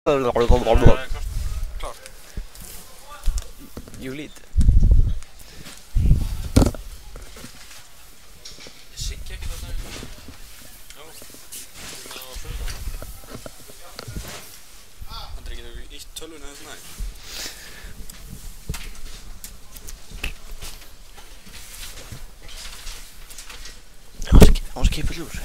Klart. You lead. Ég syngi ekki þarna. Jó. Andri, getur við ítt tölvuna eða svona? Hann skipur úr.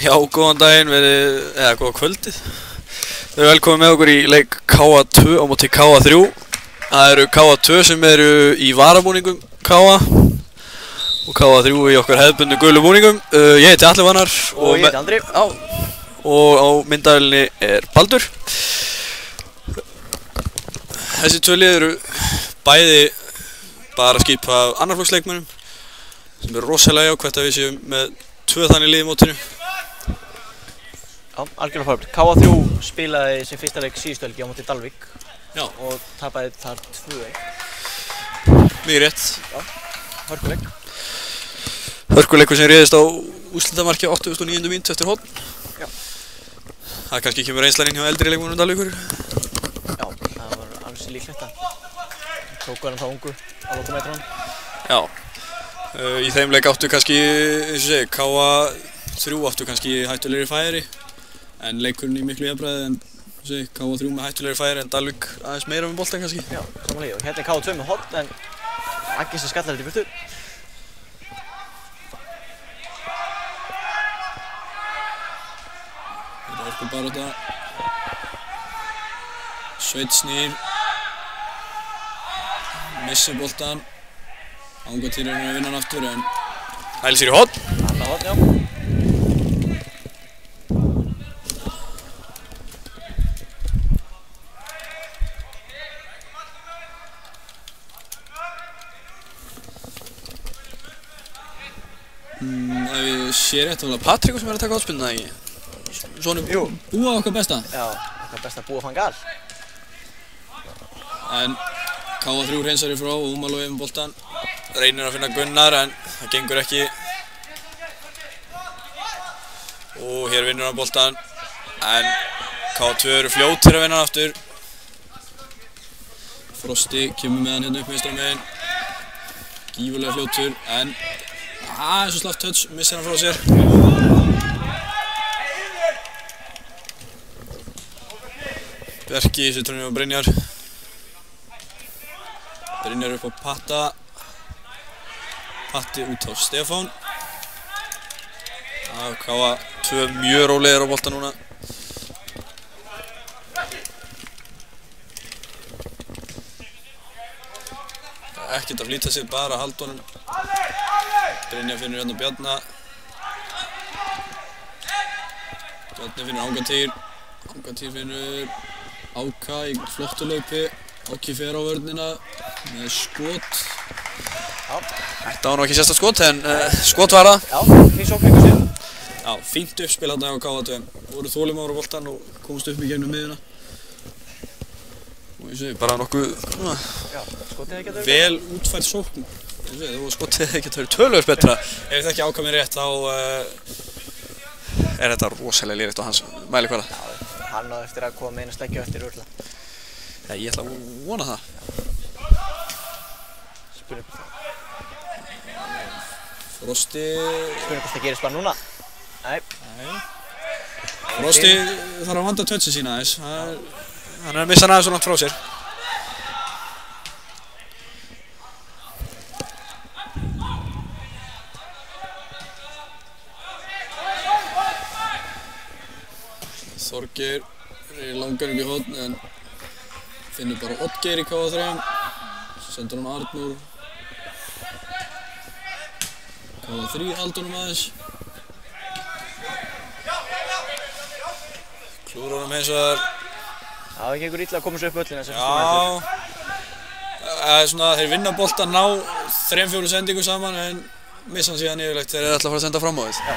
Já, góðan daginn, eða góða kvöldið. Þau eru velkomin með okkur í leik KA2 á móti KA3. Það eru KA2 sem eru í varabúningum KA og KA3 í okkar hefðbundnu gulu búningum. Ég heiti Atli Fannar og ég heiti Andri. Og á myndavélinni er Baldur. Þessi tvö lið eru bæði bara skip af annarflokksleikmönnum sem eru rosalega jákvætt að við séum með tvö þannig lið í mótinu. Já, algjörlega frábært. KA3 spilaði sem fyrsta leik síðustu helgi á móti Dalvík. Já. Og tapaði þar 2-1. Mjög rétt. Já, hörkuleik. Hörkuleikur sem réðist á úrslitamarki 89. mínútu eftir horn. Já. Það kannski kemur reynslan inn hjá eldri leikmönnum Dalvíkur. Já, það var alveg líklegt að tóku hann þá ungu á lokametrunum. Já. Í þeim leik áttu kannski, eins og segi, KA3 áttu kannski hættulegri færi. En leikurinn í miklu jafnræði en KA3 með hættulegri færi en Dalvík aðeins meira með boltan kannski. Já, samanlega. Og hérna er KA2 með horn en Aggi sem skallar þetta í burtu. Þetta er hörkubarátta. Sveinn snýr. Missir boltan. Angantýr er að vinna hann aftur en hælir sér í horn. Annað horn, já. Ef ég sé rétt þá var það Patrik sem er að taka hotspinnuna, ekki? Svonum búa okkar besta. Já, okkar besta búa fangal. En KA3 hreinsar í frá og Úmalói með boltan. Reynir að finna Gunnar en það gengur ekki. Og hér vinnur hann boltan. En KA2 eru fljótir að vinna hann aftur. Frosti kemur með hann hérna upp vinstra megin. Gífurlega fljótur en eins og slaft touch, missir hann frá sér. Bjarki setur hann á Brynjar. Brynjar upp á Patta. Patti út á Stefán. KA2 mjög rólegir á bolta núna. Ekkert að flýta sig, bara að halda honum. Brynjar finnur hérna Bjarna. Bjarni finnur Angantýr. Angantýr finnur Áka í flottu laupi. Áki fer á vörnina með skot. Já. Þetta var nú ekki sérstakt skot en skot var það. Já, fín sókningu sér. Já, fínt uppspil hérna á KA2. Voru þolinmóðir á boltann og komst upp í gegnum miðjuna. Og ég segi bara nokkuð Já, skotið ekki að vel útfært sókn Þú skotið ekkert verið töluvert betra. Ef ég þekki ákvæmið rétt þá er þetta rosalega lélegt á hans mælikvarða. Já, hann á eftir að koma með eina sleggju eftir úrla. Já, ég ætla að vona það. Spurning Frosti... hvort það gerist bara núna. Nei. Frosti þarf að vanda touchi sína aðeins. Hann er að missa hann aðeins svo langt frá sér. Þorgeir langar upp í horn en finnur bara Oddgeir í KA3. Sendur hann Arnór. KA3 haldur honum aðeins. Klúður honum eins og þar. Það gengur illa að koma sér upp öllina sem Já. Svona þeir vinna boltan, ná 3-4 sendingum saman en missa hann síðan yfirlegt þegar þeir ætla að fara að senda fram á þið. Já.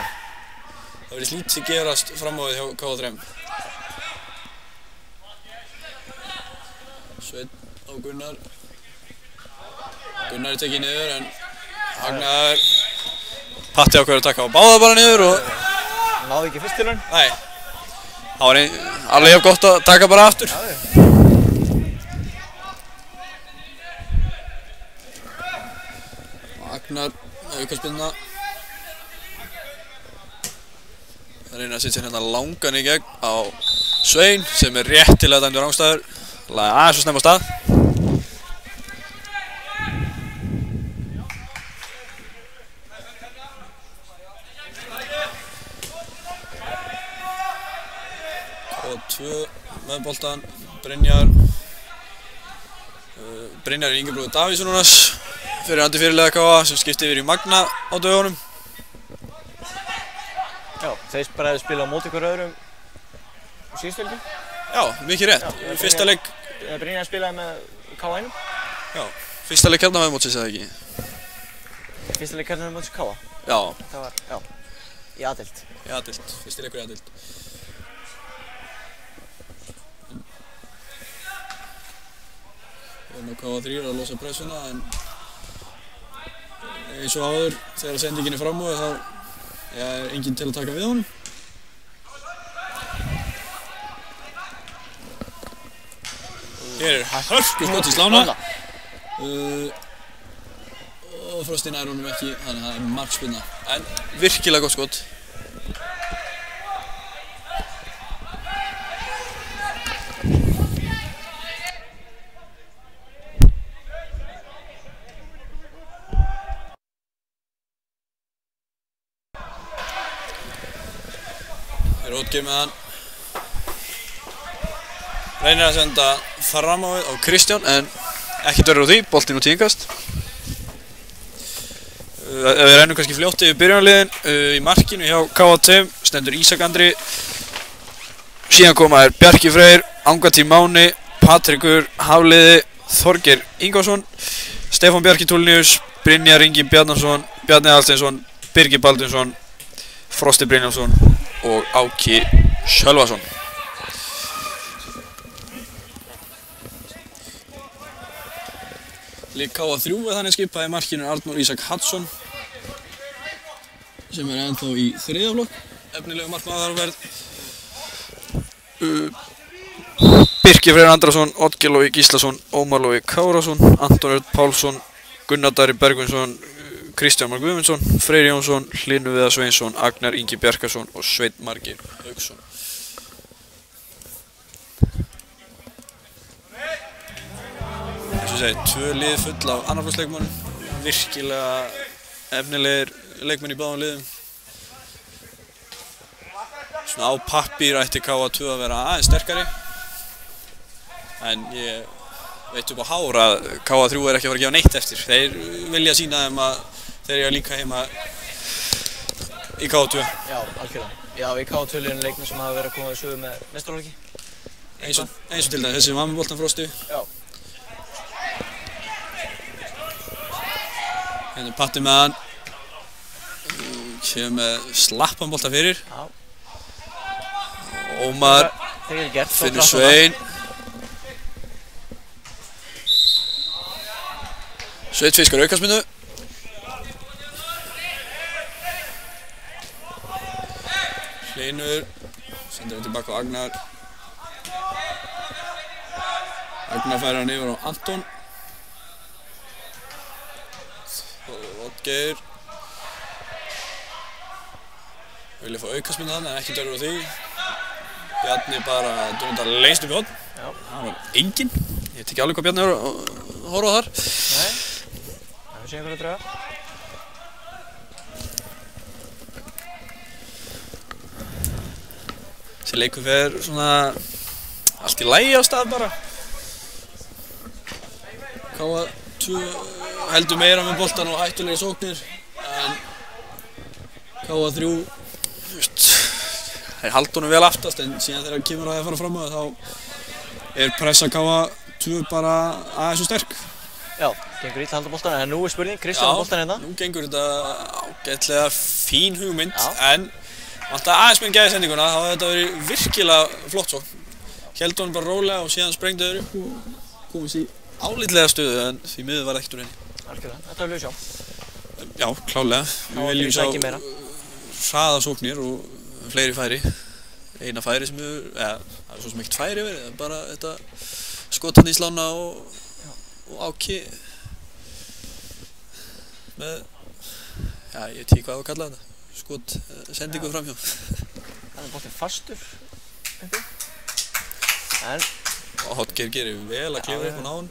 Það verið lítið gerast fram á þið hjá KA3. Sveinn á Gunnar. Gunnar er tekið niður en Hagnar Patti ákveður að taka á báða bara niður og náði ekki fyrst til hann. Nei. Það var alveg jafn gott að taka bara aftur. Hagnar aukaspyrna. Það reynir að setja hérna langan í gegn á Svein sem er réttilega dæmdur rangstæður. Laði aðeins og snemma á stað. KA2 með boltan, Brynjar er Ingeborg Davíðsson núnas fyrir andi fyrirliða KA sem skipti yfir í Magna á dögunum. Já, þeir bara hefðu spilað á móti hver öðrum síðustu helgi. Já, mikið rétt. Fyrsta leik Brynjar spilaði með KA1. Já, fyrsta leik Keflavíkurmótsins eða ekki? Fyrsta leik Keflavíkurmótsins KA. Já. Það var, já, í A-deild. Í A-deild, fyrsti leikur í A-deild. Og KA3 að losa pressuna en eins og áður þegar sendingin er fram á þá er enginn til að taka við honum. Hér er hörku skot í slána og Frosti nær honum ekki, þannig að það er markspyrna en virkilega gott skot. Hér er Oddgeir með hann. Reynir að senda fram á við á Kristján en ekki dörður á því, boltinn út í innkast. Ef við rennum kannski fljótt yfir byrjunarliðin í markinu hjá KA2 stendur Ísak Andri. Síðan koma Bjarki Freyr, Angantí Máni, Patrikur Hafliði, Þorgeir Ingvarsson, Stefán Bjarki Tulnius, Brynjar Ingi Bjarnason, Bjarni Aðalsteinsson, Birgir Baldursson, Frosti Brynjálfsson og Áki Sölvason. Lið KA3 er þannig skipað í markinu Arnór Ísak Hallsson sem er ennþá í þriðja flokk. Efnilegu markmaður Birkir Freyr Andrason, Oddgeir Logi Gíslason, Ómar Logi Kárásson, Anton Örn Pálsson, Gunnar Darri Bergvinsson, Kristján Már Guðmundsson, Freyr Jónsson, Hlynur Viðar Sveinsson, Agnar Ingi Bjarkason og Sveinn Margeir Hauksson. Eins og segi, tvö lið full af annarflokksleikmönnum, virkilega efnilegir leikmenn í báðum liðum. Svona á pappír ætti KA2 að vera aðeins sterkari, en ég veit upp á hár að KA3 er ekki að fara að gefa neitt eftir. Þeir vilja sýna þeim að þeir eiga líka heima í KA2. Já, algjörlega. Já, í KA2 liðinu leikmenn sem hafa verið að koma í sögu með meistaraflokki. Eins og til dæmis þessi var með boltan Frosti. Já. Hérna er Patti með hann. Kemur með slappan bolta fyrir. Já. Ómar finnur Svein. Sveinn fiskar aukaspyrnu. Hlynur, sendir hann tilbaka á Agnar. Agnar færir hann yfir á Anton. Oddgeir. Vilja fá aukaspyrnu þarna en ekki dörfur á því. Bjarni bara dundar lengst upp í horn. Það var enginn. Ég veit ekki alveg hvað Bjarni var að horfa á þar. Nei. Það er sér einhverju að drauga. Þessi leikur fer svona allt í lagi á stað bara. KA2 heldur meira með boltan og hættulega sóknir en KA3 þeir halda honum vel aftast en síðan þegar kemur að það fara fram á það þá er pressa KA2 bara aðeins og sterk. Já, gengur illa að halda boltan en nú er spurning, Kristján á boltan hérna. Já, nú gengur þetta ágætlega fín hugmynd en alltaf aðeins með gæði sendinguna þá hefði þetta verið virkilega flott svo. Héldu hann bara rólega og síðan sprengdu þeir upp og komist í álitlega stöðu en því miður var það ekkert úr henni. Algjörlega, þetta viljum við sjá. Já, klálega. Við viljum sjá hraða sóknir og fleiri færi. Eina færi sem við, það er svo sem ekkert færi verið, það er bara þetta skotan í slána og áki með, já ég veit ekki hvað að kalla þetta. Skot sendingu framhjá. Það er boltinn fastur uppi. En Oddgeir gerir vel að klifa upp á náinn.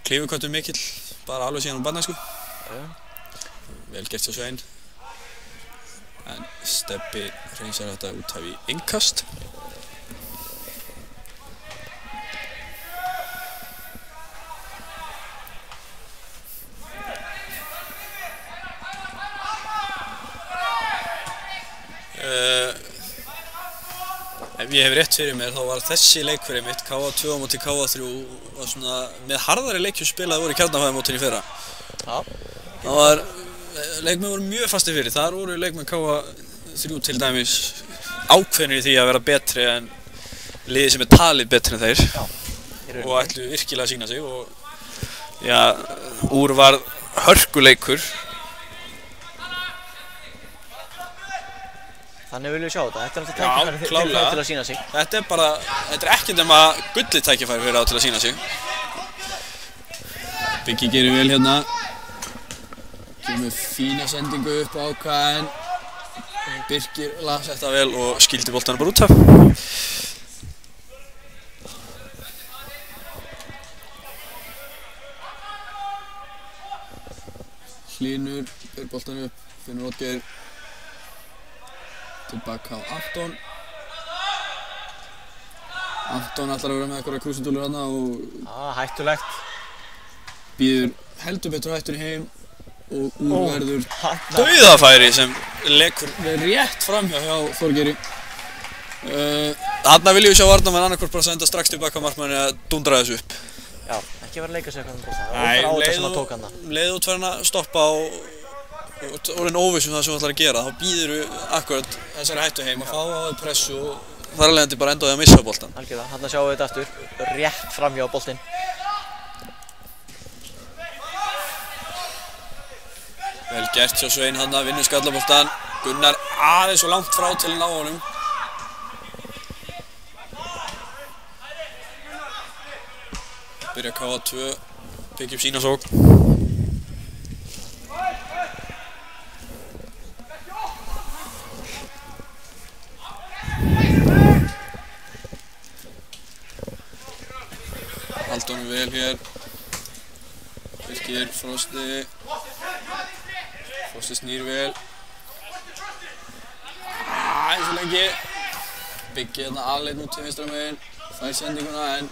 Klifuköttur mikill, bara alveg síðan á barnæsku. Vel gert hjá Svein. En Stebbi hreinsar þetta út af í innkast. Ef ég hef rétt fyrir mér þá var þessi leikfyrir mitt KA2 á móti KA3 var svona með harðari leikjum spilaði voru í Kjarnafæðamótinu í fyrra. Já. Það var, leikmenn voru mjög fastir fyrir, þar voru leikmenn KA3 til dæmis ákveðnir í því að vera betri en liði sem er talið betri en þeir. Já. Og ætlu virkilega að sýna sig og já, úr var hörkuleikur. Þannig viljum við sjá þetta. Þetta er alltaf tækifæri fyrir þá til að sýna sig. Þetta er bara, þetta er ekkert nema gullið tækifæri fyrir þá til að sýna sig. Biggi gerir vel hérna. Kemur fína sendingu upp á Áka en Birkir las þetta vel og skildi boltanum bara út af. Hlynur ber boltanum upp, finnur Oddgeir. Tilbaka á Anton. Anton ætlar að vera með eitthvað krúsindúlur þarna og hættulegt. býður heldur betur hættunni heim og úrverður dauðafæri sem lekur rétt framhjá hjá Þorgeiri. Þarna viljum við sjá varnarmenn annarkvort bara senda strax tilbaka á markmanni að dundra þessu upp. Já, ekki vera að leika sig eitthvað með það. Það var óþar sem að tók hana. Leið út farin að stoppa og orðin óviss það sem þú ætlar að gera, þá býður þú akkurat þessari hættu heim að fá á þau pressu og þar alveg endur bara enda á því að missa boltan. Algjörlega, þarna sjáum við þetta aftur, rétt framhjá boltinn. Vel gert hjá Svein hann að vinna skallaboltan. Gunnar aðeins og langt frá til að ná honum. Byrja KA2, byggja upp sína sókn. Halda honum vel hér. Birkir, Frosti. Frosti snýr vel. Eins og lengi. Biggi hérna aðleit út til vinstra megin. Fær sendinguna en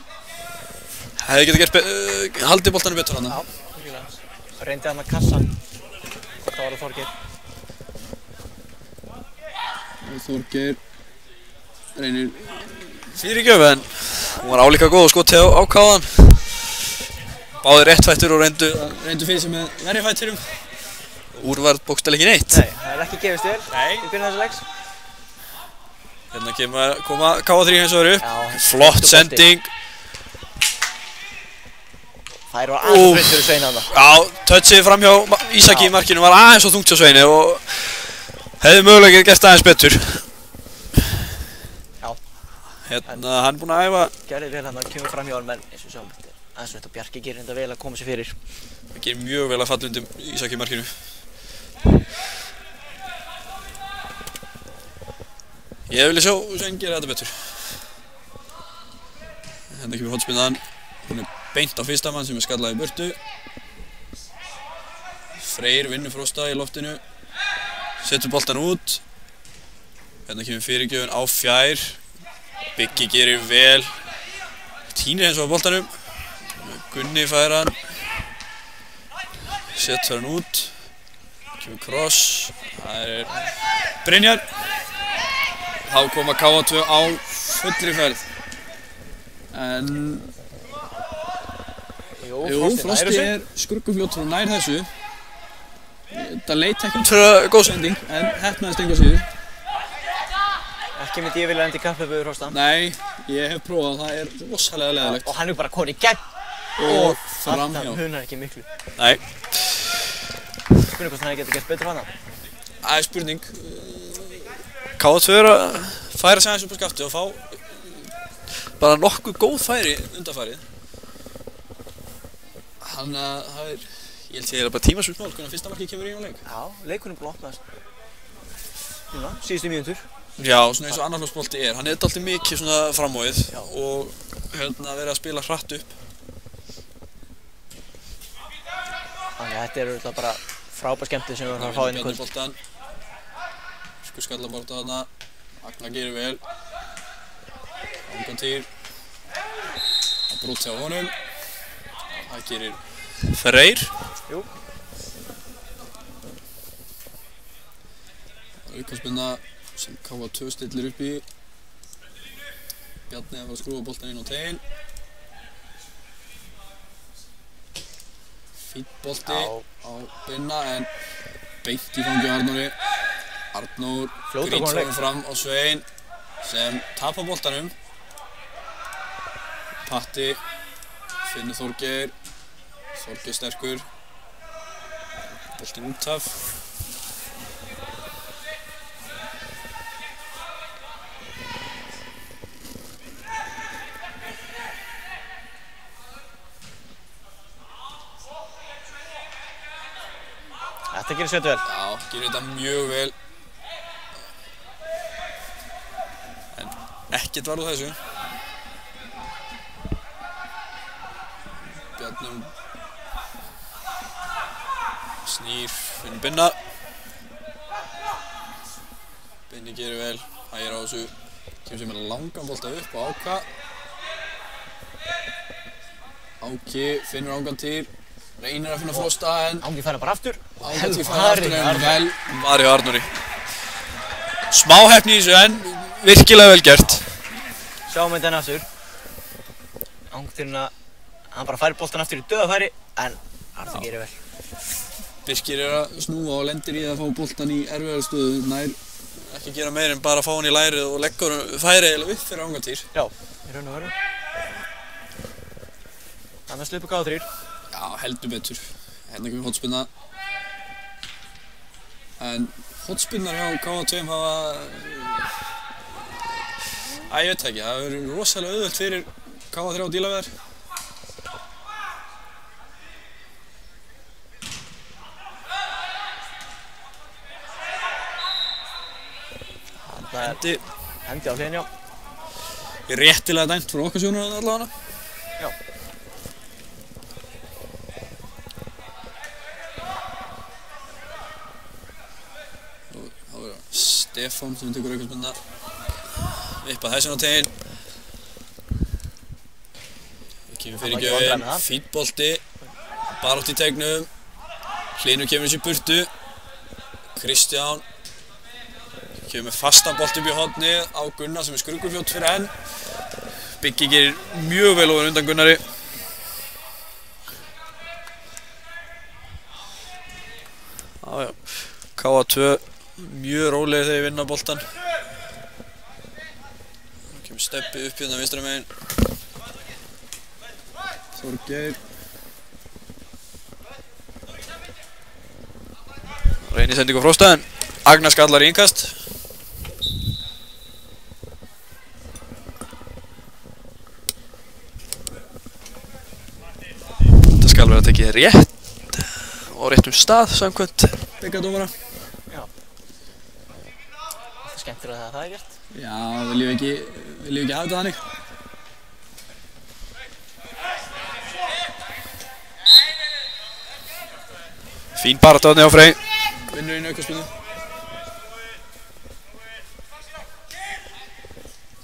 hefði getað gert haldið boltanum betur hana. Já, virkilega. Reyndi hann að kassa. Það var Þorgeir. Þorgeir reynir fyrirgjöf en hún var álíka góð og skot hjá ákáðan. Báðir réttfættur og reyndu fyrir sig með verri fætturum. Úr var bókstaflega ekki neitt. Nei, það er ekki gefist vel í byrjun þessa leiks. Hérna koma KA3 hins vegar upp. Já, flott sending. Þær var aðeins breytt fyrir Svein þarna. Já, touchið framhjá Ísaki í markinu var aðeins og þungt hjá Sveini og Hefði mögulega gert aðeins betur. Já. Hérna, hann er búinn að æfa. Gerði vel hann að kemur fram hjá hann, en eins og sjáum þetta. Aðeins þetta Bjarki gerir þetta vel að koma sér fyrir. Það gerir mjög vel að falla undir Ísak í markinu. Ég vilja sjá Svein gera þetta betur. Hérna kemur hornspyrnan. Hún er beint á fyrsta mann sem er skallað í burtu. Freyr vinnur Frosta í loftinu. Setur boltan út. Hérna kemur fyrirgjöfun á fjær. Biggi gerir vel. Tínir eins og á boltanum. Gunni fær hann. Setur hann út. Kemur cross. Það er Brynjar. Þá koma KA2 á fullri ferð. En Jú, Frosti er skruggufljótt frá nær þessu. Það leit ekki út fyrir góð sending, en heppnaðist engu að síður. Ekki myndi ég vilja enda í kapphlaupi við Frosta. Nei, ég hef prófað, það er rosalega leiðilegt. Og hann er bara kominn í gegn. Og framhjá. Það munar ekki miklu. Nei. Spurning hvort hann hefði getið gert betur hana. Það er spurning. KA2 er að færa sig aðeins upp á skafti og fá bara nokkuð góð færi undanfarið. Þannig að það er, ég held að það er bara tímasvöld mál hvernig fyrsta markið kemur í á leik. Já, leikurinn búinn að opnast. Núna, síðustu mínútur. Já, svona eins og annarflokksbolti er. Hann er dálítið mikið svona framóið og hérna verið að spila hratt upp. Þannig að þetta er auðvitað bara frábær skemmtið sem við erum að fá inn í kvöld. Boltan. Skallabolta þarna. Agnar gerir vel. Angantýr. Það brútt hjá honum. Það gerir Freyr. Jú. Aukaspinna sem KA2 stillir upp í. Bjarni að fara að skrúfa boltan inn á teginn. Fínn bolti á Binna en beint í fangi Arnóri. Arnór grýtsóður fram á Svein sem tapar boltanum. Patti finnur Þorgeir. Þorgeir sterkur. Boltinn út af. Þetta gerir Sveinn vel. Já, gerir þetta mjög vel. En ekkert varð úr þessu. Bjarnum snýr, finnur Binna. Binni gerir vel, hægir á þessu. Kemur sér með langan bolta upp á Áka. Áki finnur Angantýr. Reynir að finna Frosta en Ángi fær hann bara aftur. Angantýr fær aftur en vel var hjá Arnóri. Smá heppni í þessu en virkilega vel gert. Sjáum þetta enn aftur. Angantýrinn að hann bara fær boltan aftur í döðafæri en Arnór gerir vel. Birkir er að snúa og lendir í að fá boltan í erfiðari stöðu. Nær ekki gera meir en bara fá hann í lærið og leggur færi eiginlega upp fyrir Angantýr. Já, í raun og veru. Þannig að slupa KA3. Já, heldur betur. Hérna kemur hornspyrna. En hornspyrnar hjá KA2 hafa... ég veit ekki, það hefur verið rosalega auðvelt fyrir KA3 að díla við þær. Hendi á hliðin, já. Ég er réttilega dæmt frá okkar sjónarhorni allavega. Já. Þá er það Stefán sem tekur aukaspyrna. Vippað þessin á teginn. Það kemur fyrirgjöfin, fínn bolti. Barátt í teignum. Hlynur kemur þessu í burtu. Kristján. Kemur með fastan bolt upp í hornið á Gunnar sem er skruggufljótt fyrir enn. Biggi gerir mjög vel ofan undan Gunnari. Já, KA2 mjög rólegir þegar ég vinna boltan. Nú kemur steppið upp hérna vinstra megin. Þorgeir. Reynir sendingu á Frosta en Agnar skallar í innkast. Þetta skal vera að tekið rétt og réttum stað samkvæmt bikarndómara. Já. Það er skemmtilega að það er gert. Já, viljum við ekki hafa þetta þannig. Fín barátta þarna hjá Frey. Vinnur inn aukaspyrnu.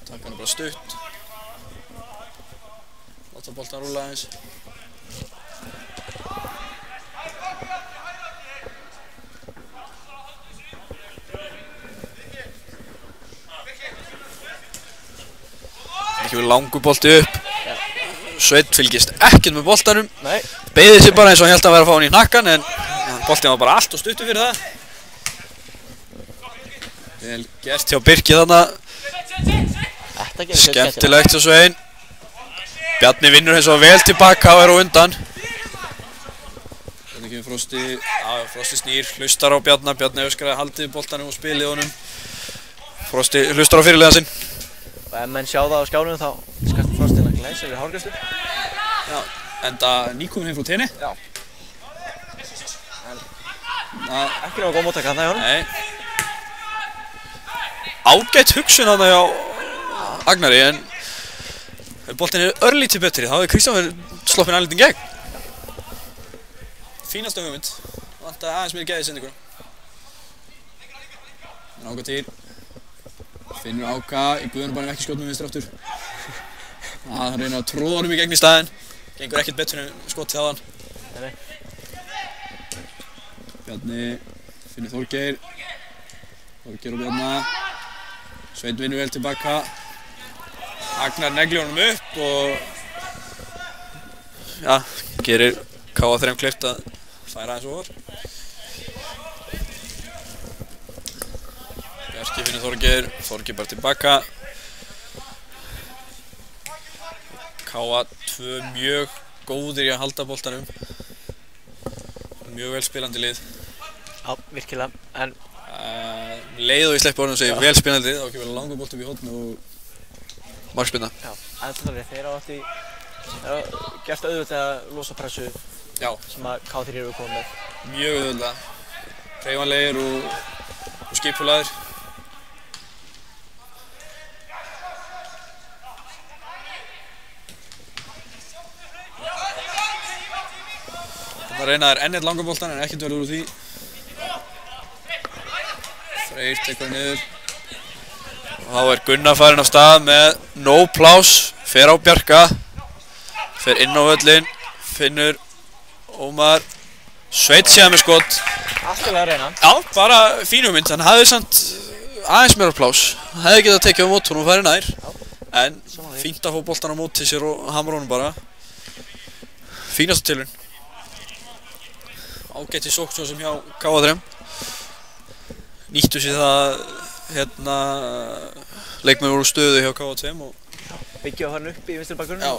Takk hann bara stutt. Láta boltan rúlla aðeins. Ekki verið langur bolti upp. Sveinn fylgist ekkert með boltanum. Nei. Beygði sig bara eins og hann hélt að vera að fá hann í hnakkan en boltinn var bara allt og stuttur fyrir það. Vel gert hjá Birki þarna. Þetta gerði Skemmtilegt hjá Sveinn. Bjarni vinnur eins og vel tilbaka og er á undan. Þannig kemur Frosti, Frosti snýr, hlustar á Bjarna. Bjarni öskraði haldið boltanum og spilið honum. Frosti hlustar á fyrirliðan sinn. Og ef menn sjá það á skjánum þá skast Frostinn að glæsa við hárgræslu. Já, enda nýkomin heim frá tenni. Já. Ekki náðu góð móttaka þarna hjá honum. Nei. Ágætt hugsun þarna hjá Agnari en ef boltinn er örlítið betri þá hefði Kristján verið sloppinn aðlítinn gegn. Fínasta hugmynd. Vantaði aðeins meiri gæði í sendinguna. En Áka til. Finnur Áka í Guðunabanum ekki skot með vinstri aftur. Hann reynir að tróða honum í gegn í staðinn. Gengur ekkert betur en skotið á hann. Nei. Bjarni finnur Þorgeir. Þorgeir og Bjarna. Sveinn vinnur vel tilbaka. Agnar neglir honum upp og ja, gerir KA3 kleift að færa aðeins ofar. Bjarki finnur Þorgeir. Þorgeir bara tilbaka. KA2 mjög góðir í að halda boltanum. Mjög vel spilandi lið. Já, virkilega, en leið og ég sleppi orðin og segi vel spilandi lið, þá kemur langur bolt upp í horn og markspinna. Já, en það er þeir á allt í gert auðvitað að losa pressu sem að K3 eru komið með. Mjög auðvitað. Hreyfanlegir og skipulagðir. Það reynaðir enn eitt langarboltan en ekkert verður úr því. Freyr tekur niður. Og þá er Gunnar farinn af stað með no pláss. Fer á Bjarka. Fer inn á völlinn. Finnur Ómar. Sveinn séðan með skot. Allt að reyna. Já, bara fín hugmynd. Hann hafði samt aðeins meira pláss. Hann hefði getað tekið á mót honum og farið nær. En fínt að fá boltan á móti sér og hamra honum bara. Fínasta tilraun. Ágætt í sókn svo sem hjá KA3. Nýttu sér það leikmenn voru stöðu hjá KA2 og byggja á hann upp í vinstri bakgrunni. Já.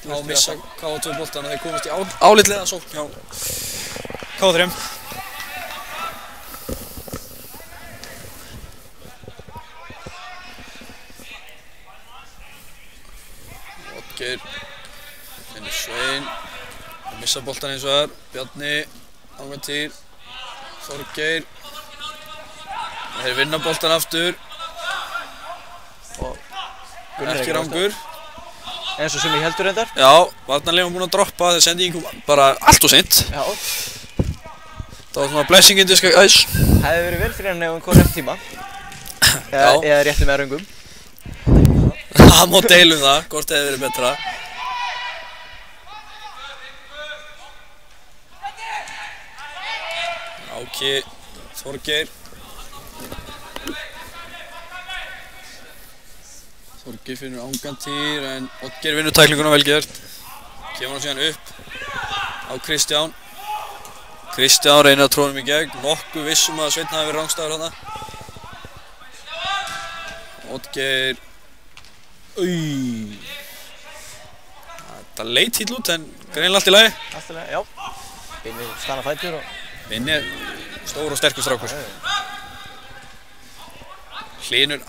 Þá missa KA2 boltan og þeir komast í álitlega sókn hjá KA3. Oddgeir finnur Sveinn. Missa boltan eins og þar. Bjarni ángan til. Þorgeir. Þeir vinna boltan aftur. Ekki rangur. Eins og sem ég heldur reyndar. Já, varnarlega var búinn að droppa. Þeir sendi ykkur bara allt og seint. Já. Það var svona blessing in disguise. Hefði verið vel fyrir hann ef hann kom rétt tíma. Eða rétti með röngum. Það má deilum það, hvort hefði verið betra. Áki, Þorgeir. Þorgeir finnur ángan en Oddgeir vinnur tæklinguna vel gert. Kemur hann síðan upp á Kristján. Kristján reynir að tróða honum í gegn. Nokkuð viss að Sveinn hafi verið rangstæður þarna. Oddgeir. Þetta leit híll út en greinilega allt í lagi. Allt í lagi, já. Binni stanna fætur og Binni er stór og sterkur strákur. Hlynur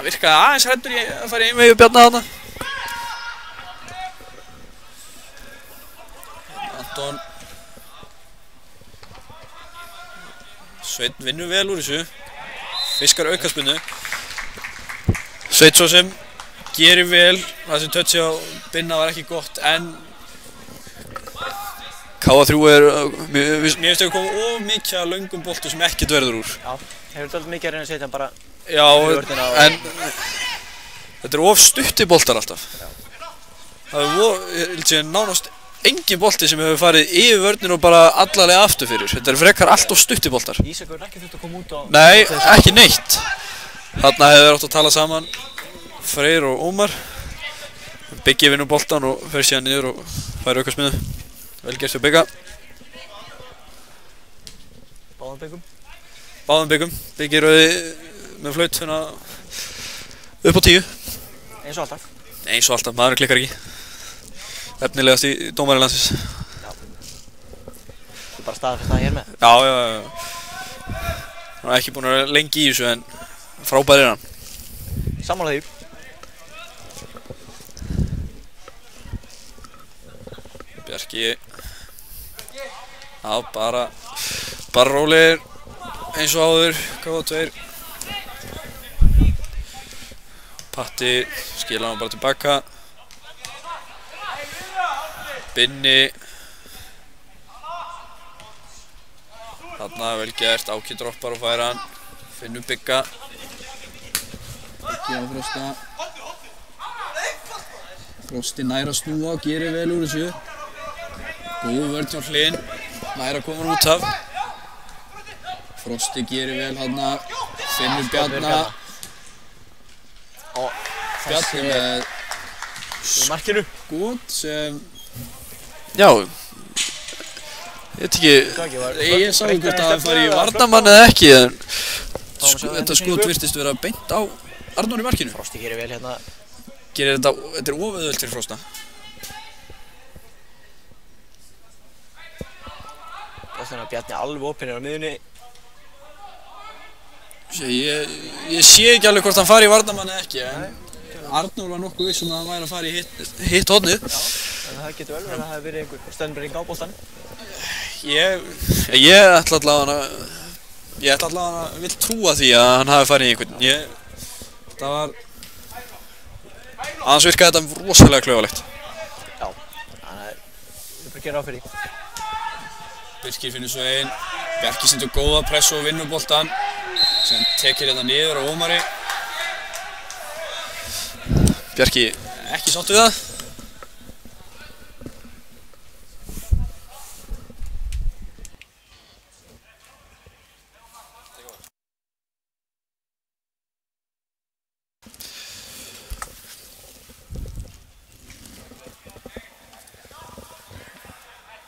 virkaði aðeins hræddur í að fara í einvegi Bjarna þarna. Anton Sveinn vinnur vel úr þessu. Fiskar aukaspinnu. Sveinn svo sem gerir vel. Það sem touchi á Binna var ekki gott en K3 mér finnst þau koma of mikið að löngum boltum sem ekkert verður úr. Já, hefur dálítið mikið að reyna að setja hann bara Já, en þetta of stuttir boltar alltaf. Það er nánast engin bolti sem hefur farið yfir vörnin og bara allalega aftur fyrir. Þetta frekar allt of stuttir boltar. Ísak verður ekki þurft að koma út á... Nei, ekki neitt. Þarna hefur þeir átt að tala saman Freyr og Ómar. Biggi vinnur boltan og fer síðan niður og fær aukaspinnu. Vel gert hjá Bigga. Báðum byggum. Báðum byggum. Biggi rauði með flaut hérna upp á 10. Eins og alltaf. Eins og alltaf, maðurinn klikkar ekki. Efnilegast í dómari landsins. Já. Þú er bara staðfest það hér með. Já. Hann er ekki búinn að vera lengi í þessu en frábær hann. Sammála því. Bjarki. Já, bara rólegir eins og áður. K2. Patti skila hann bara tilbaka. Binni. Þarna vel gert, Áki droppar og fær hann. Finnur Bigga. Biggi á Frosta. Frosti nær að snúa og gerir vel úr þessu. Góð vörn hjá Hlyn. Nær að koma út af. Frosti gerir vel þarna. Finnur Bjarna. Bjarni með markinu. Góð sem... Já. Ég veit ekki... Ég sá hvort að það fari í varnarmann eða ekki en... Þetta skot virtist vera beint á Arnór í markinu. Frosti gerir vel hérna. Gerir þetta... Þetta er ofauðvöld fyrir Frosta. Þannig að Bjarni alveg opinn á miðunni. Ég sé ekki alveg hvort hann fari í varnarmann eða ekki en Arnór var nokkuð viss að hann væri að fara í hitt hornið. Já, en það getur vel verið að það hefði verið einhver stöðnbreyting á boltann. Ég ætla allavega að vill trúa því að hann hafi farið í einhvern. Það var... Annars virkaði þetta rosalega klaufalegt. Já, þannig að við bara gera á fyrir því. Birkir finnur svo einn. Bjarki sendur góða pressu og vinnur boltan. Sem tekir þetta niður á Ómari. Bjarki ekki sáttur við það.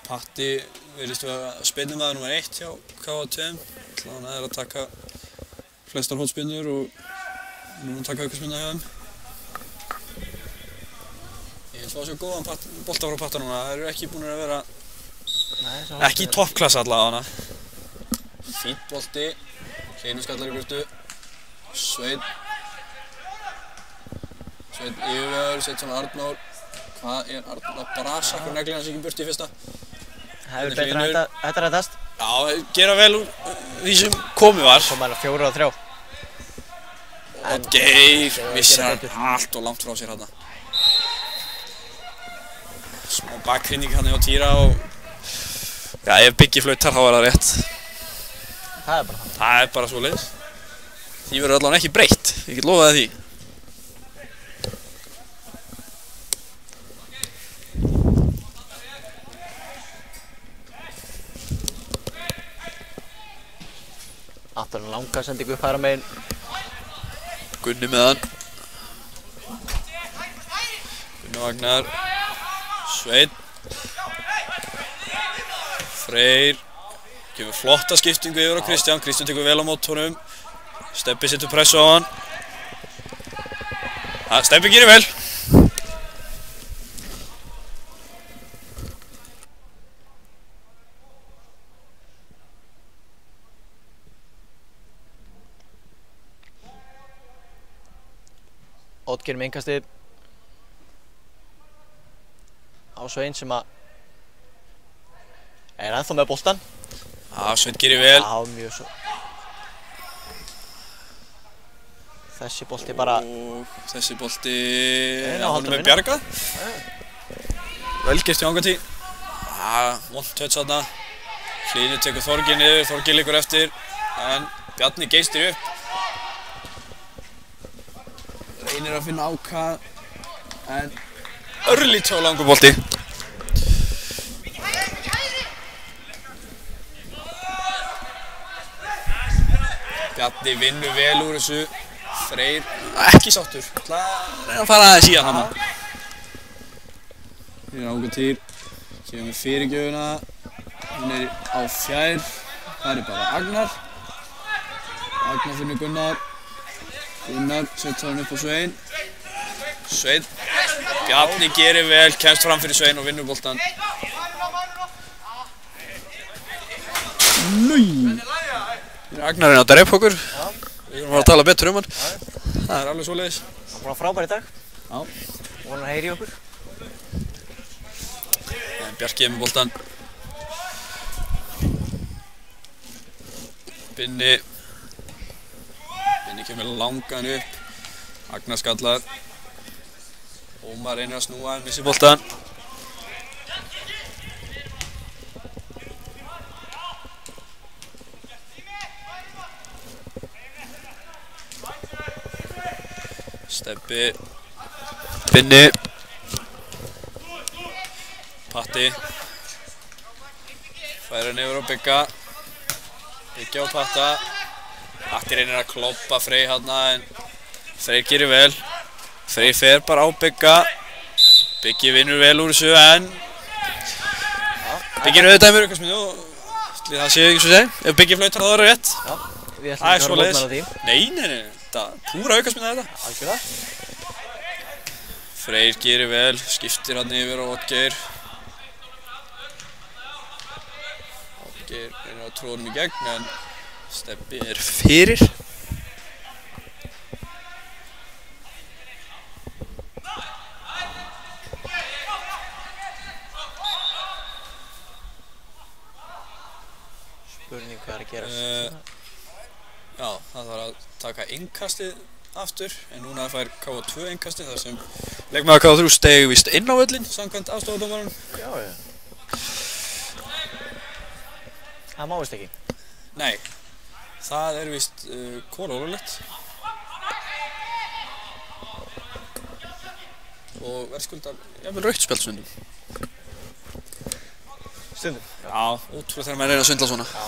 Patti virðist vera spyrnumaður nr. 1 hjá K2. Hann er að taka flestar hótspinnur og núna taka aukaspinna hjá þeim. Ég vil fá að sjá góðan bolta frá Patta núna. Það eru ekki búin að vera... Ekki í toppklassa allavega hana. Fínt bolti. Hlynur skallar í burtu. Sveinn yfir, Sveinn Arnór. Hvað er Arnór að brasa? Hvað neglir hans ekki burtu í fyrsta? Það er betra að þetta rætast. Já, gera vel úr því sem komið var. Kom bara 4 og 3. Og Geir missir hann allt og langt frá sér hérna. Smá bakhrinding hann hjá Týra og... Já, ef Biggi flautar þá er það rétt. Það er bara það. Það er bara svoleiðis. Því verður allavega ekki breytt, ég get lofaði því. Anton langa sendingu upp hægra megin. Gunni með hann. Gunni Vagnar. Sveinn. Freyr. Gefur flotta skiptingu yfir á Kristján. Kristján tekur vel á mót honum. Stebbi setur pressu á hann. Stebbi gerir vel. Oddgeir með innkastið á Svein sem að er ennþá með boltan. Já, Sveinn gerir vel. Já, mjög svo. Þessi bolti bara... Og þessi bolti... Honum er bjargað. Vel gert hjá Angantí. Vont touch þarna. Hlynur tekur Þorgeir niður, Þorgeir liggur eftir. En Bjarni geistir upp. Reynir að finna Áka. En örlítið langur bolti. Bjarni vinnur vel úr þessu. Freyr ekki sáttur. Reyna að fara aðeins í hann hana. Hér er Ágúntýr. Kemur með fyrirgjöfuna. Hún er á fjær. Það er bara Agnar. Agnar finnur Gunnar. Gunnar setur hann upp á Svein. Svein. Bjarni gerir vel, kemst fram fyrir Svein og vinnur boltan. Núi! Agnar er að drepa okkur. Við erum að tala betur hann. Það er alveg svoleiðis. Hann búinn að frábær í dag. Já. Vonar heyri í okkur. Bjarki er með boltan. Binni kemur langan upp. Agnar skallar. Ómar reynir að snúa en missir boltan. Stebbi. Binni. Patti. Færir nefur á Bygga. Byggja á Patta. Patti reynir að kloppa Freyr hérna en Freyr gerir vel. Freyr fer bara á Bygga. Byggi vinnur vel úr þessu en Byggi er auðvitað með aukaspyrnu og það sé ekki svo segi. Ef Byggi flautar þá er það rétt. Já, við ætlum ekki að vera mótmæla því. Nei, þetta er púra aukaspyrna þetta. Algjörlega. Freyr gerir vel, skiptir hann yfir á Oddgeir. Oddgeir reynir að tróða honum í gegn en Stebbi er fyrir. Spurning hvað er að gerast. Já, það þarf að taka innkastið aftur en núna fær KA2 innkastið þar sem leikmaður KA3 steig víst inn á völlinn samkvæmt aðstofadómaranum. Já. Það má víst ekki. Nei, það er víst kolólulegt og verðskuldar jafnvel rautt spjald stundum. Stundum? Já, útfrá þegar maður reyna að svindla svona. Já.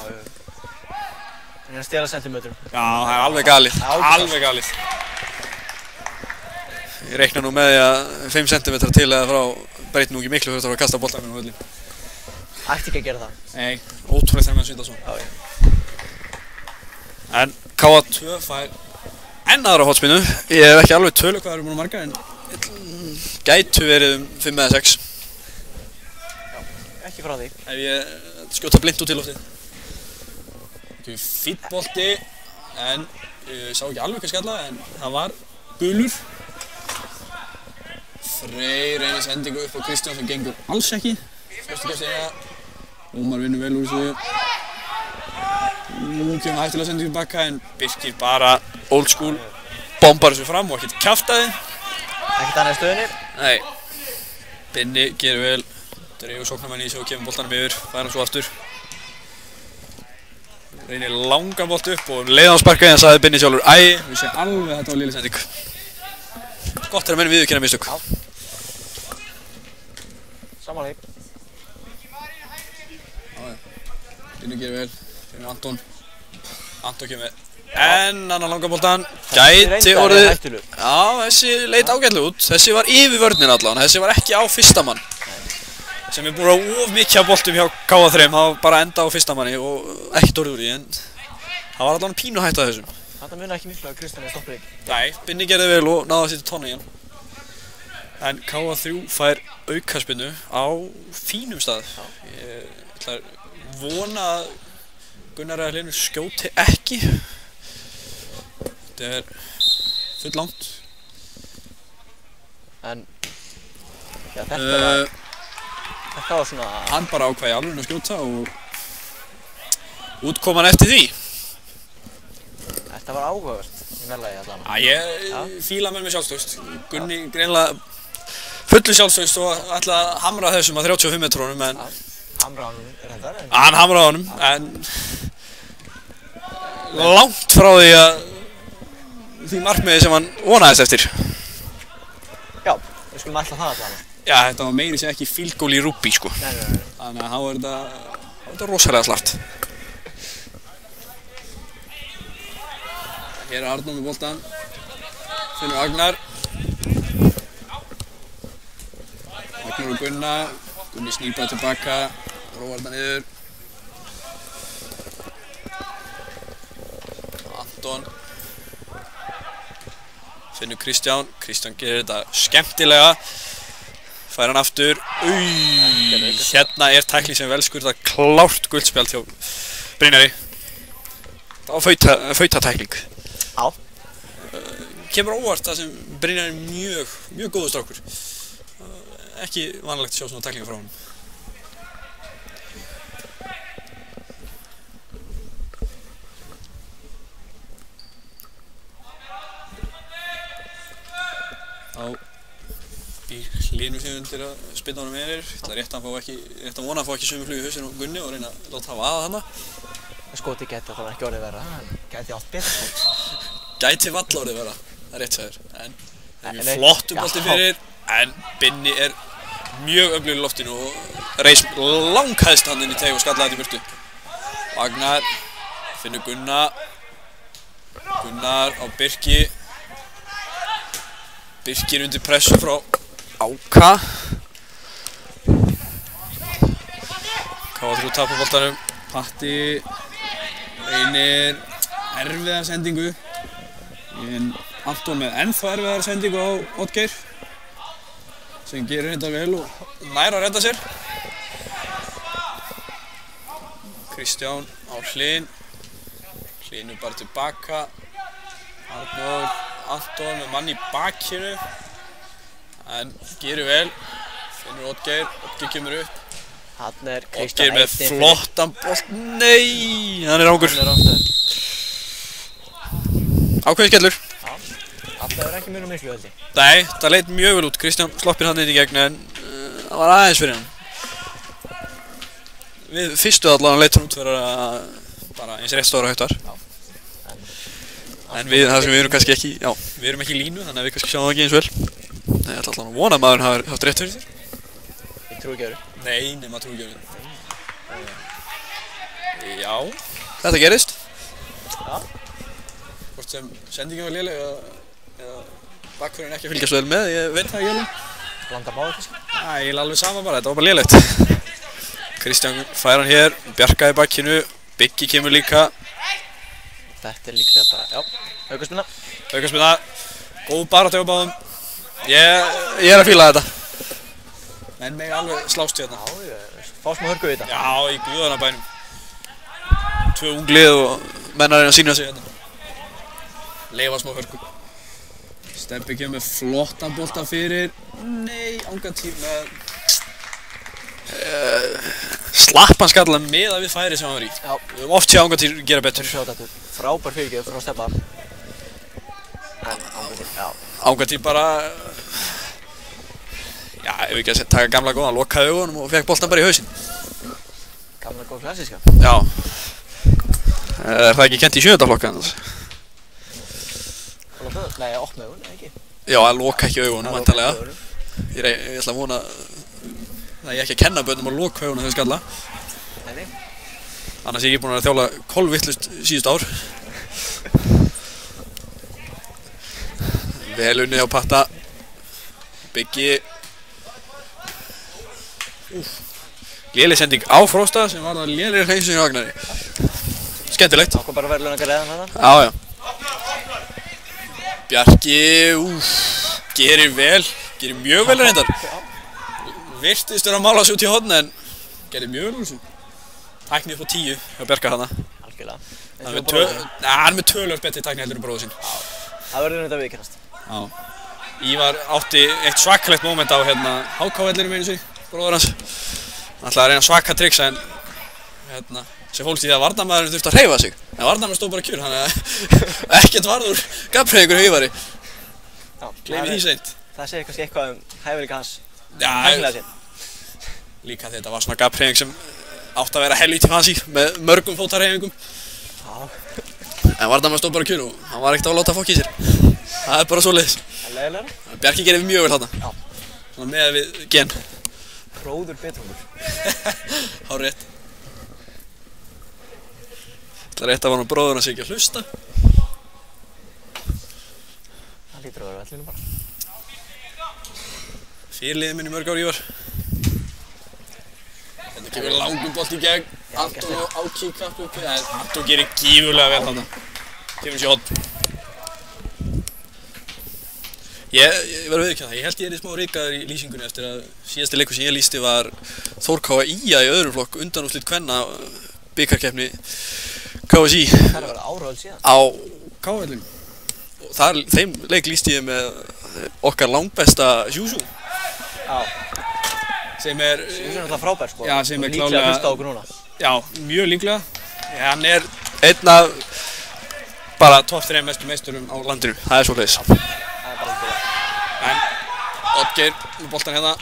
Reyna að stela sentimetrum. Já, það er alveg galið, alveg galið. Ég reikna nú með því að 5 cm til eða frá breytir nú ekki miklu fyrir að kasta boltanum á völlinn. Ætti ekki að gera það. Nei, ótrúlega þegar maður svindla svona. Já. En KA2 fær enn aðra hotspinnu. Ég hef ekki alveg tölu hvað það eru búin að marga en gætu verið 5 eða 6. Já, ekki frá því. Ef ég skjóta blint út í loftið. Fínn bolti en ég sá ekki alveg hvað skalla en það var gulur. Freyr reynir sendingu upp á Kristján sem gengur alls ekki. Fyrstu kostina. Ómar vinnur vel úr þessu. Nú kemur hættulega sendingu bakka en Birkir bara old school bombar þessu fram og ekkert kjaftaði. Ekkert annað í stöðunni. Nei. Binni gerir vel. Dregur sóknarmann í sig og kemur boltanum yfir. Fær hann svo aftur. Reynir langan bolt upp og leiðan sparkaði en sagði Binni sjálfur æ, við séum alveg að þetta var léleg sending. Gott er að menn viðurkenna mistök. Samanlega. Binni gerir vel, finnir Anton. Anton kemur enn annan langan boltan. Gæti orðið. Já, þessi leit ágætlega út. Þessi var yfir vörnin allavega, þessi var ekki á fyrsta mann. Sem er búin að of mikið af boltum hjá KA3, það var bara enda á fyrsta manni og ekkert orðið úr því en það var allavega pínu hætt að þessum. Þetta munar ekki miklu að Kristján stoppið ekki. Nei, Binni gerði vel og náði að setja tonna í hann. En KA3 fær aukaspinnu á fínum stað. Ég ætla að vona að Gunnar eða Hlynur skjóti ekki. Þetta er full langt. En já, þetta var svona... Hann bara ákvað í alveg að skjóta og útkoman eftir því. Þetta var áhugavert í meðlagi allan. Ég fíla með mig sjálfstöðst. Gunni greinlega fullu sjálfstöðst og ætlaði að hamra þessum að 35 metrónum en... Hamra á honum, þetta? Hann hamraði á honum, en... langt frá því að... því markmiði sem hann vonaðist eftir. Já, við skulum ætla það allan. Já, þetta var meiri sem ekki field goal í rúbí, sko. Nei. Þannig að þá er þetta rosalega slart. Hér er Arnór með boltan. Finnur Agnar. Agnar og Gunna. Gunni snýr bara tilbaka. Róar þetta niður. Anton. Finnur Kristján. Kristján gerir þetta skemmtilega. Fær hann aftur. Hérna er tækling sem vel skurðar klárt guldspjald hjá Brynjari. Það var fautatækling. Já. Kemur óvart það sem Brynjari er mjög góður strákur. Ekki vanlegt að sjá svona tæklingar frá honum. Þá býr Hlynur sig undir að spinna honum yfir. Það er rétt að vona að fá ekki sömu flug í hausinn á Gunni og reyna að láta hafa aða hana. Skoti gæti það ekki orðið verra, en gæti allt betra. Gæti valla orðið verra, það er rétt sagður. En það er flottum bolti fyrir, en Binni er mjög öflugur í loftinu og reis langhæðst hann inn í teig og skallaði þetta í burtu. Agnar, finnur Gunna. Gunnar á Birki. Birkir undir pressu frá Áka. K3 tapar boltanum. Patti reynir erfiða sendingu. En Anton með ennþá erfiðar sendingu á Oddgeir. Sem gerir þetta vel og nær að redda sér. Kristján á Hlyn. Hlynur bara tilbaka. Arnór, Anton með mann í bakinu. En gerir vel. Finnur Oddgeir, Oddgeir kemur upp. Hann er Oddgeir með flottan bolt. Nei, hann er ángur. Ákveðin skellur. Já, alltaf er ekki mjög miklu held ég. Nei, það leit mjög vel út. Kristján sloppir hann inn í gegn en það var aðeins fyrir hann. Við fyrstu allavega leit hann út fyrir að bara eins rétt stóra hægt var. En það sem við erum kannski ekki, já, við erum ekki í línu þannig að við kannski sjáum það ekki eins vel. Nei, ég ætla allavega að vona að maðurinn hafi haft rétt fyrir þér. Ég trúi ekki öðru. Nei, maður trúi ekki öðru. Já, þetta gerist. Já. Hvort sem sendingin var léleg eða bakkurinn ekki að fylgjast vel með, ég veit það ekki alveg. Blanda báður kannski? Æ, ég er alveg sama bara, þetta var bara lélegt. Kristján fær hann hér, Bjarka í bakkinu, Biggi kemur líka. Þetta er líka bara, já, aukaspinna. Aukaspinna, góð barátta hjá báðum. Ég er að fíla þetta. Menn mig alveg slást hérna. Já, fá smá hörgu í þetta. Já, í guðana bænum. 2 unglið og menn að reyna að sýna sig hérna. Leifa smá hörgu. Stebbi kemur með flottan bolta fyrir. Nei, Angatýr með slappan skalla með að við færi sem hann var í. Já. Við höfum oft séð Angatýr gera betur. Frábær fyrirgjöf frá Stebba. En Angatýr, já. Angatýr bara, já, ef við ekki að taka gamla góða, hann lokaði augunum og fekk boltan bara í hausinn. Gamla góð klassíska. Já. Er það ekki kennt í 7. flokka? Nei, opna augun, eða ekki? Já, að loka ekki augunum, vantarlega. Ég ætla að vona að ég ekki að kenna börnum að loka augunum þegar skalla. Nei. Annars er ég búinn að þjála kolvittlust síðust ár. Vel unnið á Patta. Biggi. Léleg sending á Frosta sem var það lélegri hreinsun í Agnari. Skemmtilegt. Það kom bara verðlaunargreiðan þarna. Já. Bjarki, gerir vel, gerir mjög vel reyndar. Virtist vera að mála sig út í horn en gerir mjög vel úr þessu. Tækni upp á 10 hjá Bjarka þarna. Algjörlega. Hann er með töluvert betri tækni heldur en bróður sinn. Það verður þetta viðkennast. Já. Ívar átti eitt svakalegt moment á HK-vellinum einu sinni, bróður hans. Hann ætlaði að reyna svaka tricks en sem fólst í það að varnarmaðurinn þurfti að hreyfa sig. En varnarmaðurinn stóð bara kjur, þannig að ekkert varð úr gabbhreyfingur hjá Ívari. Gleymi því seint. Það segir kannski eitthvað hæfileika hans. Já, tæknilega séð. Líka þetta var svona gabbhreyfing sem átti að vera helvíti fancy með mörgum fótarhreyfingum. En varnarmaðurinn stóð bara kjur og hann var ekkert að láta fokk í sér. Það bara svoleiðis. Leiðilegra? Bjarki gerir mjög vel þarna. Já. Svona með við gen. Bróður betrungur. Hárrétt. Það er rétt að var nú bróðurinn að sé ekki að hlusta. Það lítur að vera vellinu bara. Fyrirliðið minn í mörg ár Ívar. Þetta kemur langum bolt í gegn. Anton á kíkkapp uppi. Anton gerir gífurlega vel þarna. Kemur sér hotn. Ég verður að viðurkenna það. Ég held ég smá rikaður í lýsingunni eftir að síðasti leikur sem ég lýsti var Þór KÍA í öðrum flokk undanúrslit kvenna bikarkeppni KSÍ Það er að vera áraöld síðan. á K-vellinum. Og þeim leik lýsti ég með okkar langbesta Sjúsú. Já. Sem er... Sjúsú er náttúrulega frábær sko. Já, sem er líklega að hlusta á okkur núna. Já, mjög líklega. Hann er einn af bara topp 3 mestu meisturum á landinu. Það er svoleiðis. En Oddgeir með boltan hérna.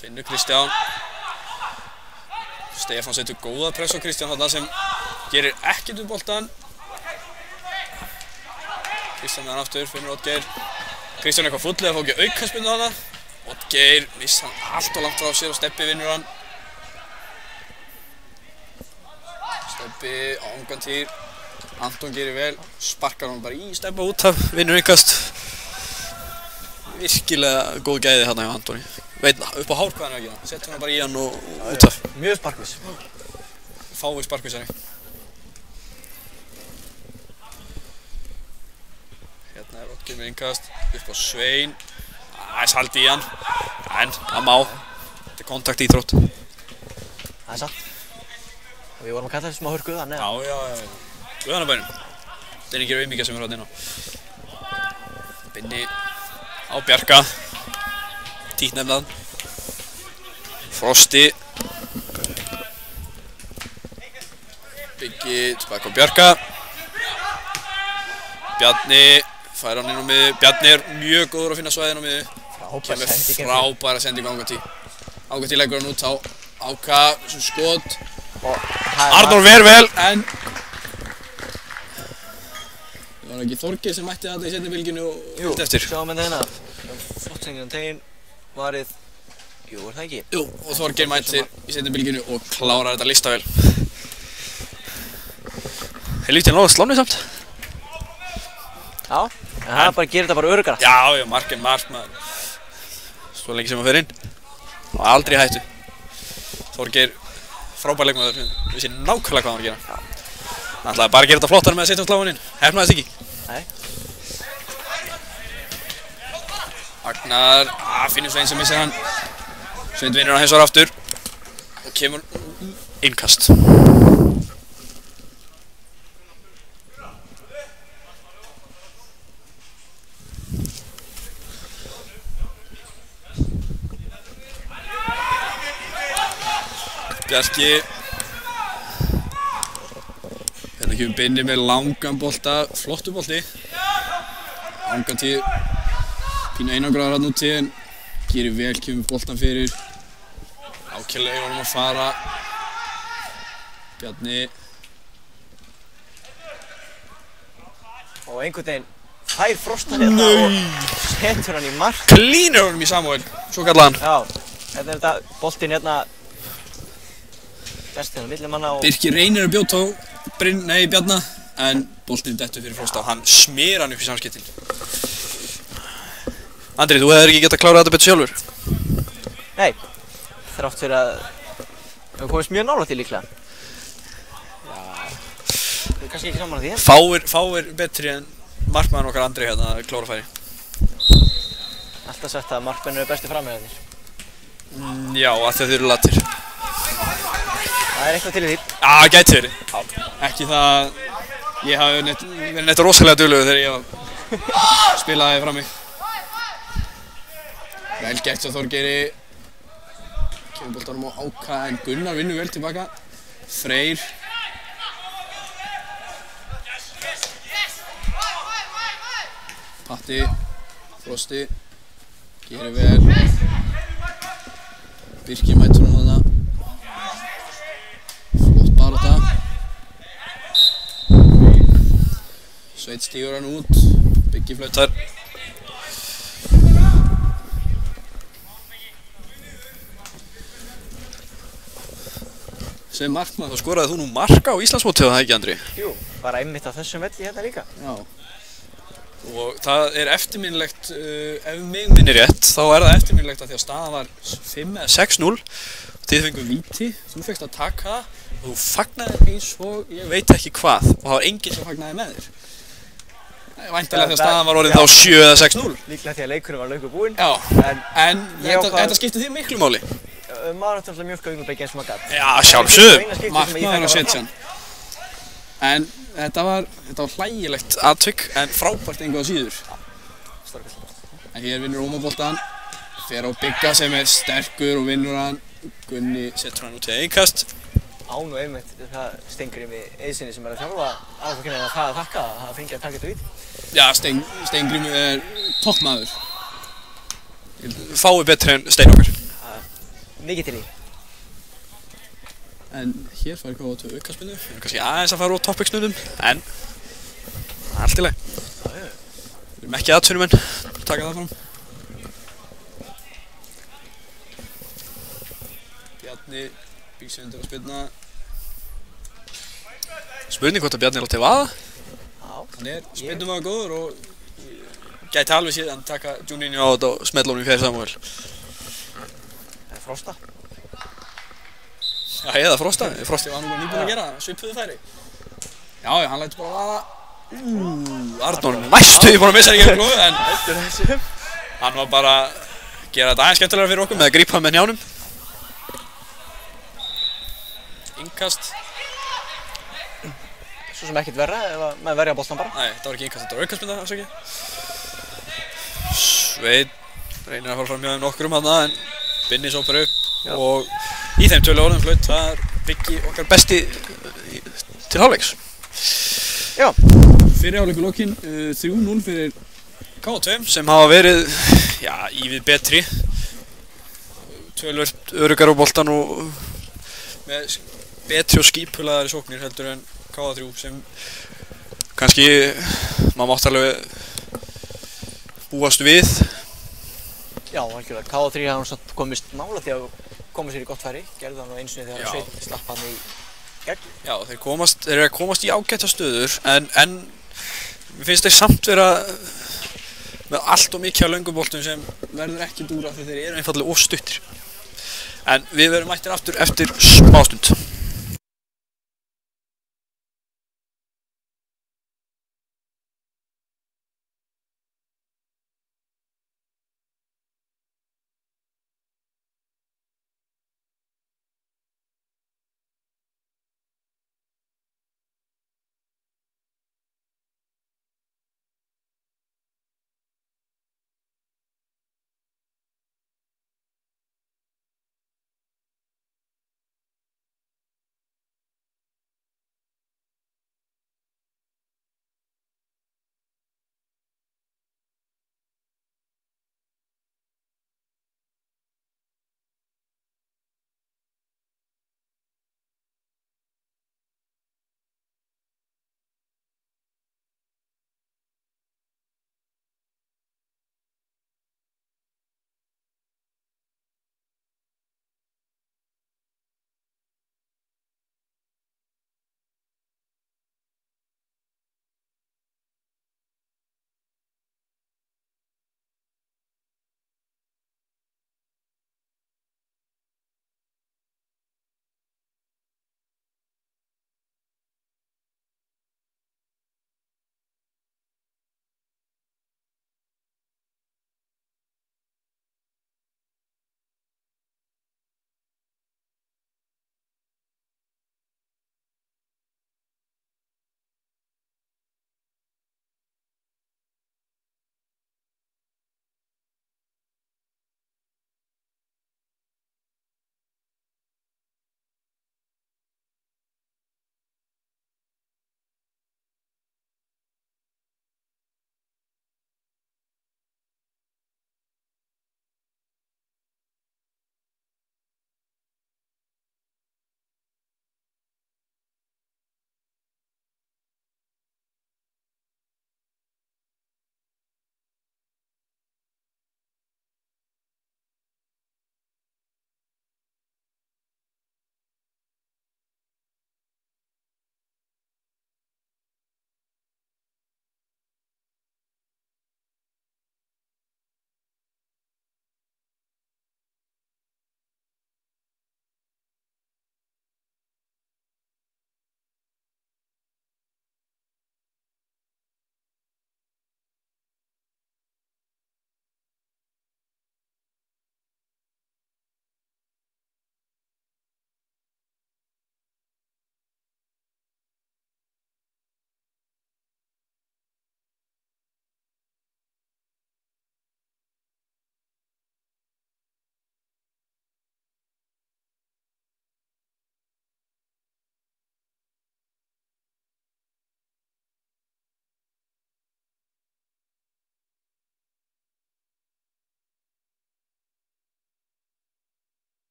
Finnur Kristján. Stefán setur góða press á Kristján þarna sem gerir ekkert boltan. Kristján með hann aftur, finnur Oddgeir. Kristján eitthvað fullið að fá ekki aukaspyrnu þarna. Oddgeir missar hann allt og langt frá sér og Stebbi vinnur hann. Stebbi á Angantýr. Anton gerir vel, sparkar hann bara í Stebba út af, vinnur yngast. Virkilega góð gæði hérna hjá Antoni. Veit upp á hár hvað hann er að gera. Settur hann bara í hann og út af. mjög sparkvis. Fáir sparkvisari. Hérna er Oddgeir með innkast, upp á Svein. Aðeins haldi í hann, en það má. Þetta er kontaktítrótt. Það er satt. Og við vorum að kalla þetta smá hörku þannig að... Já. Guðanabænum. Denni gerir auðmíkja sem er hérna inn á. Binni á Bjarka. Títnefnaðan. Frosti. Biggi tilbaka á Bjarka. Bjarni fær hann inn á miðju. Bjarni er mjög góður að finna svæðin á miðju. Kemur frábæra sending á Angantý. Angantý leggur hann út á Áka, sem skot. Arnór ver vel, en það var ekki Þorgeir sem mætti þarna í seinni bylginu og Jú, eftir. sjáum við hérna. Flott sengið teginn, varið. Jú, er það ekki? Jú, og Þorgeir mættir í seinni bylginu og klárar þetta listavel. Helvíti náðu slámið samt. Já, en það bara gerir þetta bara öruggara. Já, mark er mark maður. Svo lengi sem hann fer inn. Og aldrei í hættu. Þorgeir frábær leikmaður, vissi nákvæmlega hvað hann var að gera. Hann ætlaði bara að gera þetta flottar með að setja á sláman inn. Hefnaðist ekki. Nei. Agnar, finnur Svein sem missir hann. Svein vinnur hann hins vegar aftur. Og kemur innkast. Bjarki. Hérna kemur Binni með langan bolta, flottu bolti. Angantý pínu einangraður hann úti en gerir vel, kemur boltan fyrir. Ákjörlega í honum að fara. Bjarni. Og einhvern veginn fær Frostan hérna og setur hann í mark. Klínur honum í Samúel, svo kallaði hann. Já, þetta er þetta boltinn hérna. Best hérna millimanna og... Birkir reynir að bjóta á Bjarna, en boltinn dettur fyrir Frosta og hann smyr hann upp í samskiptin. Andri, þú hefur ekki getað klárað þetta betur sjálfur? Nei, þrátt fyrir að við höfum komist mjög nálægt í líklega. Já, við erum kannski ekki saman að því. Fáir betri en markmaðurinn okkar Andri hérna að klára færi. Alltaf sagt að markmennir eru bestu framherjarnir. Já, af því að þeir eru latir. Það er eitthvað til í því. Já, gæti verið. Ekki það ég hafi verið neitt rosalega duglegur þegar ég spilaði frammi. Vel gert hjá Þorgeiri. Kemur boltanum á Háka en Gunnar vinnur vel tilbaka. Freyr. Patti. Frosti. Gerir vel. Birkir mætur hann þarna. Flott barátta. Sveit stígur hann út. Biggi flautar. Sem markmaður þá skoraði þú nú marka á Íslandsmótið, það ekki, Andri? Jú, bara einmitt á þessum velli hérna líka. Já. Og það er eftirminnilegt, ef mig minnir rétt, þá er það eftirminnilegt að því að staðan var 5 eða 6-0. Þið fengum víti, þú fékkst að taka það og þú fagnaði eins og ég veit ekki hvað og það var enginn sem fagnaði með þér. Væntanlega því að staðan var orðin þá 7 eða 6-0. Líklega því að leikurinn var löngu búinn. Já, en þetta skipti þig miklu máli. Maður átti alltaf mjölka augnablik eins og maður gat. Já, sjálfsögðu, markmaður að setja hann. En þetta var hlægilegt atvik en frábært engu á síður. En hér vinnur Ómaboltan, fer á Bigga sem er sterkur og vinnur hann. Gunni setur hann út í einkast. Án og einmitt það Steingrími Eiðssyni sem er að þjálfa aðalfólkinu að það að þakka að það fengi að taka þetta víti. Já, Steingrími er toppmaður. Fái betri en Stein okkar. Mikið til í. En hér fær KA2 aukaspyrnu. Við erum kannski aðeins að fara úr topicsnundum, en allt í lagi. Við erum ekki atvinnumenn, taka það fram. Bjarni býr sig undir að spyrna. Spurning hvort að Bjarni er alltaf vaða. Hann er spyrnumaður góður og gæti alveg síðan taka Juninho á þetta og smetla honum í fyrir Samuel. Frosta. Já, eða Frosta. Frosti var nú nýbúinn að gera svipuðu færi. Já, hann lætur bara vaða. Arnór næstu búinn að missa í gegn klóðu, en hann var bara að gera þetta aðeins skemmtilegra fyrir okkur með að grípa með njánum. Innkast. Svo sem ekkert verra ef maður verja boltan bara. Nei, þetta var ekki innkast, þetta var aukaspyrna, afsakið. Sveinn reynir að fara fram hjá þeim nokkrum þarna, en Binni sópar upp og í þeim tölu orðum flaut, það er Biggi okkar besti til hálfleiks. Já. Fyrir hálfleikur lokinn, 3-0 fyrir KA2 sem hafa verið, já, ívið betri. Töluvert öruggar á boltan og með betri og skipulaðari sóknir heldur en KA3 sem kannski maður mátt alveg búast við. Já, algjörlega. KA3 hafði hann komist nála því að koma sér í gott færi. Gerði það nú einu sinni þegar Sveinn slapp hann í gegn. Já, þeir eru að komast í ágæta stöður en mér finnst þeir samt vera með allt og mikið af lönguboltum sem verður ekki dúra því þeir eru einfallega of stuttir. En við verðum mættir aftur eftir smástund.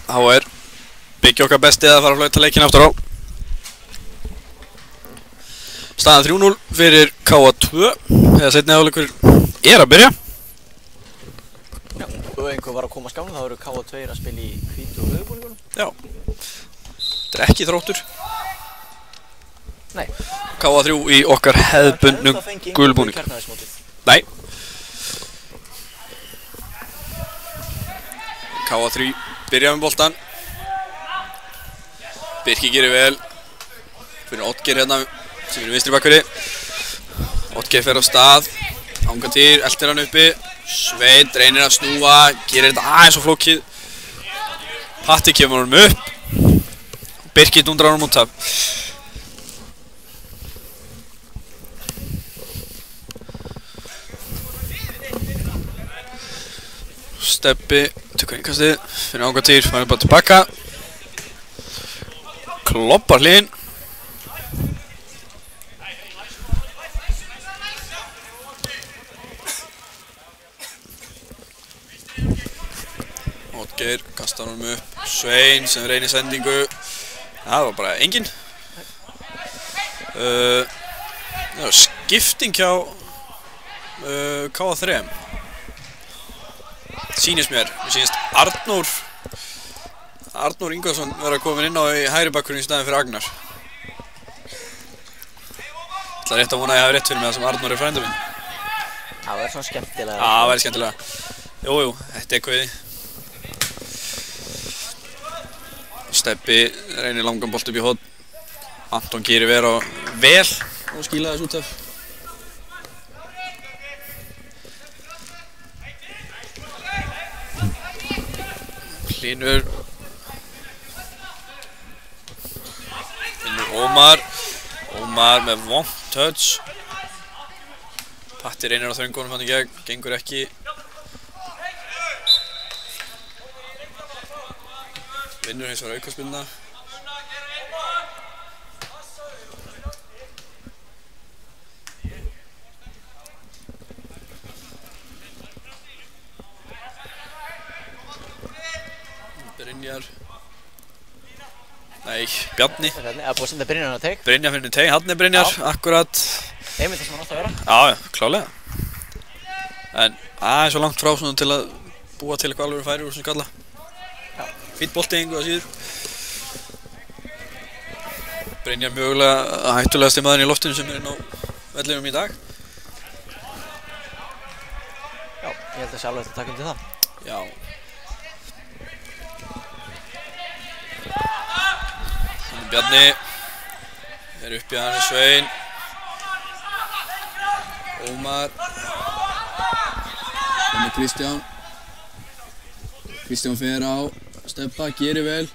Þá Biggi okkar bestið að fara að flauta leikinn aftur á. Staðan 3-0 fyrir KA2 eða seinni hálfleikur að byrja. Já, og einhver var að koma skána, þá eru KA2 að spila í hvítu og rauðbúningunum. Já. Þetta ekki Þróttur. Nei. KA3 í okkar hefðbundnum gulbúning. Nei. KA3 byrja með boltan. Birkir gerir vel. Fyrir Oddgeir hérna sem vinstri bakkverði. Oddgeir fer á stað. Hanga til, eltir hann uppi. Sveinn reynir að snúa, gerir þetta aðeins og flókið. Patti kemur honum upp. Birkir dundrar honum út af. Steppi tökur innkastið, finnir Hanga til, fannir bara tilbaka. Kloppar hlinn. Oddgeir kastar honum upp. Sveinn sem reynir sendingu. Það var bara engin. Skipting hjá KA3. Sýnist mér. Mér sýnist Arnór Ingvarsson verður að koma inn á í hægri bakkurinn í staðinn fyrir Agnar. Það rétt að vona að ég hafi rétt fyrir mig það sem Arnór frænda minn. Það verður svona skemmtilega. Já, það verður skemmtilega. Jú, þetta kauði. Steppi reynir langan bolt upp í horn. Anton gerir vel og skýla þess út af. Hlynur Ómar með vont touch. Patti reynir á þröngunum hann í gegn, gengur ekki. Vinnur hins vegar aukaspilna. Bjarni. Það búið að senda Brynjar á teig. Brynjar finnir teig, hann Brynjar, akkurat. Einmitt það sem hann átti að vera. Já, klálega. En aðeins svo langt frá svona til að búa til eitthvað alveg færi úr þessum skalla. Fínn bolti engu að síður. Brynjar mögulega hættulegasti maðurinn í loftinu sem inn á vellinum í dag. Já, ég held að sé alveg að taka undir það. Já. Bjarni upp í hann Sveinn. Ómar. Þannig Kristján fer á Steppa, gerir vel.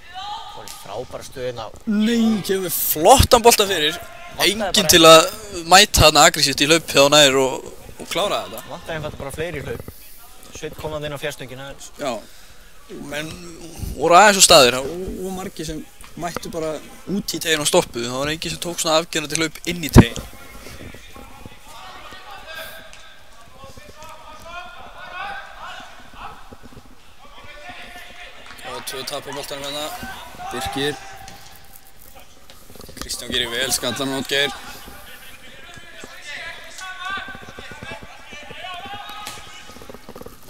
Frábæra stöðin á. Nei, kemur flottan bolta fyrir. Enginn til að mæta hann aggressíft í hlaup hjá nær og klára þetta. Vantaði einfalt bara fleiri í hlaup. Sveinn kom hann inn á fjárstöngina. Já, menn voru aðeins á staðir og margir sem mættu bara út í teginn og stoppuðu. Það var enginn sem tók svona afgerandi hlaup inn í teginn. Það var 2 tap á boltanum hérna. Birkir. Kristján gerir vel, skallar hann Oddgeir.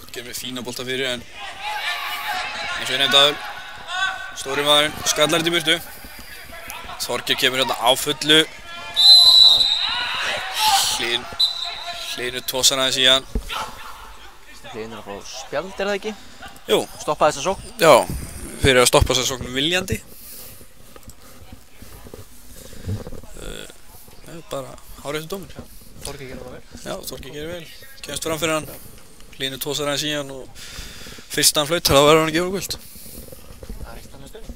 Oddgeir með fína bolta fyrir en eins og ég nefndaður. Stóri maðurinn, skallar þetta í burtu. Þorgeir kemur hérna á fullu. Hlynur tósar aðeins í hann. Hlynur að fá spjald, það ekki? Jú. Stoppa þessa sókn? Já, fyrir að stoppa þessa sókn viljandi. Bara háréttur dómur. Þorgeir gerir það vel. Já, Þorgeir gerir vel. Kemst fram fyrir hann. Hlynur tósar aðeins í hann og fyrst hann flautar þá verður hann að gefa gult.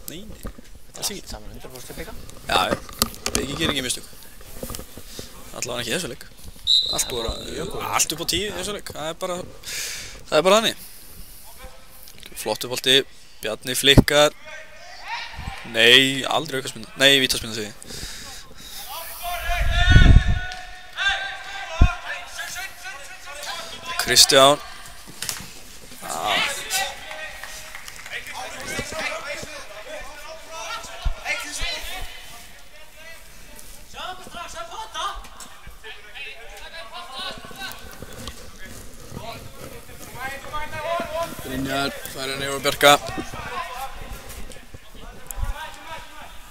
Nei, það sé ekki. Saman 100% líka? Já, Biggi gerir ekki mistök. Allavega ekki í þessu leik. Allt upp á 10 í þessu leik. Það er bara þannig. Flottur bolti. Bjarni flikkar. Nei, aldrei aukaspinna. Nei, vítaspinna segi ég. Kristján. Færi hann yfir Bjarka.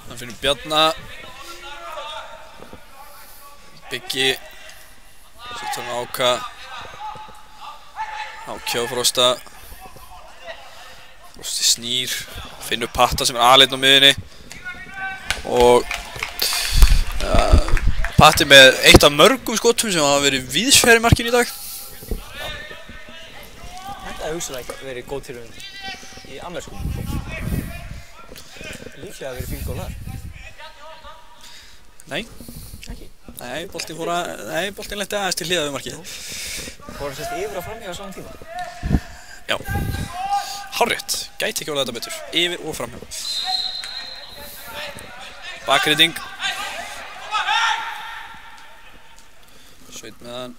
Hann finnur Bjarna. Biggi. Settur hann Áka. Áki á Frosta. Frosti snýr. Finnur Patta sem aleinn á miðjunni. Og Patti með eitt af mörgum skotum sem hafa verið víðsfæri markinu í dag. Þetta hefur hugsanlega verið góð tilraun í amerískum. Líklega verið fínt gól þar. Nei. Ekki? Nei, boltinn lenti aðeins til hliðar við markið. Fór hann sérst yfir og framhjá á saman tíma? Já. Hárrétt. Gæti ekki orðað þetta betur. Yfir og framhjá. Bakrydding. Sveit með hann.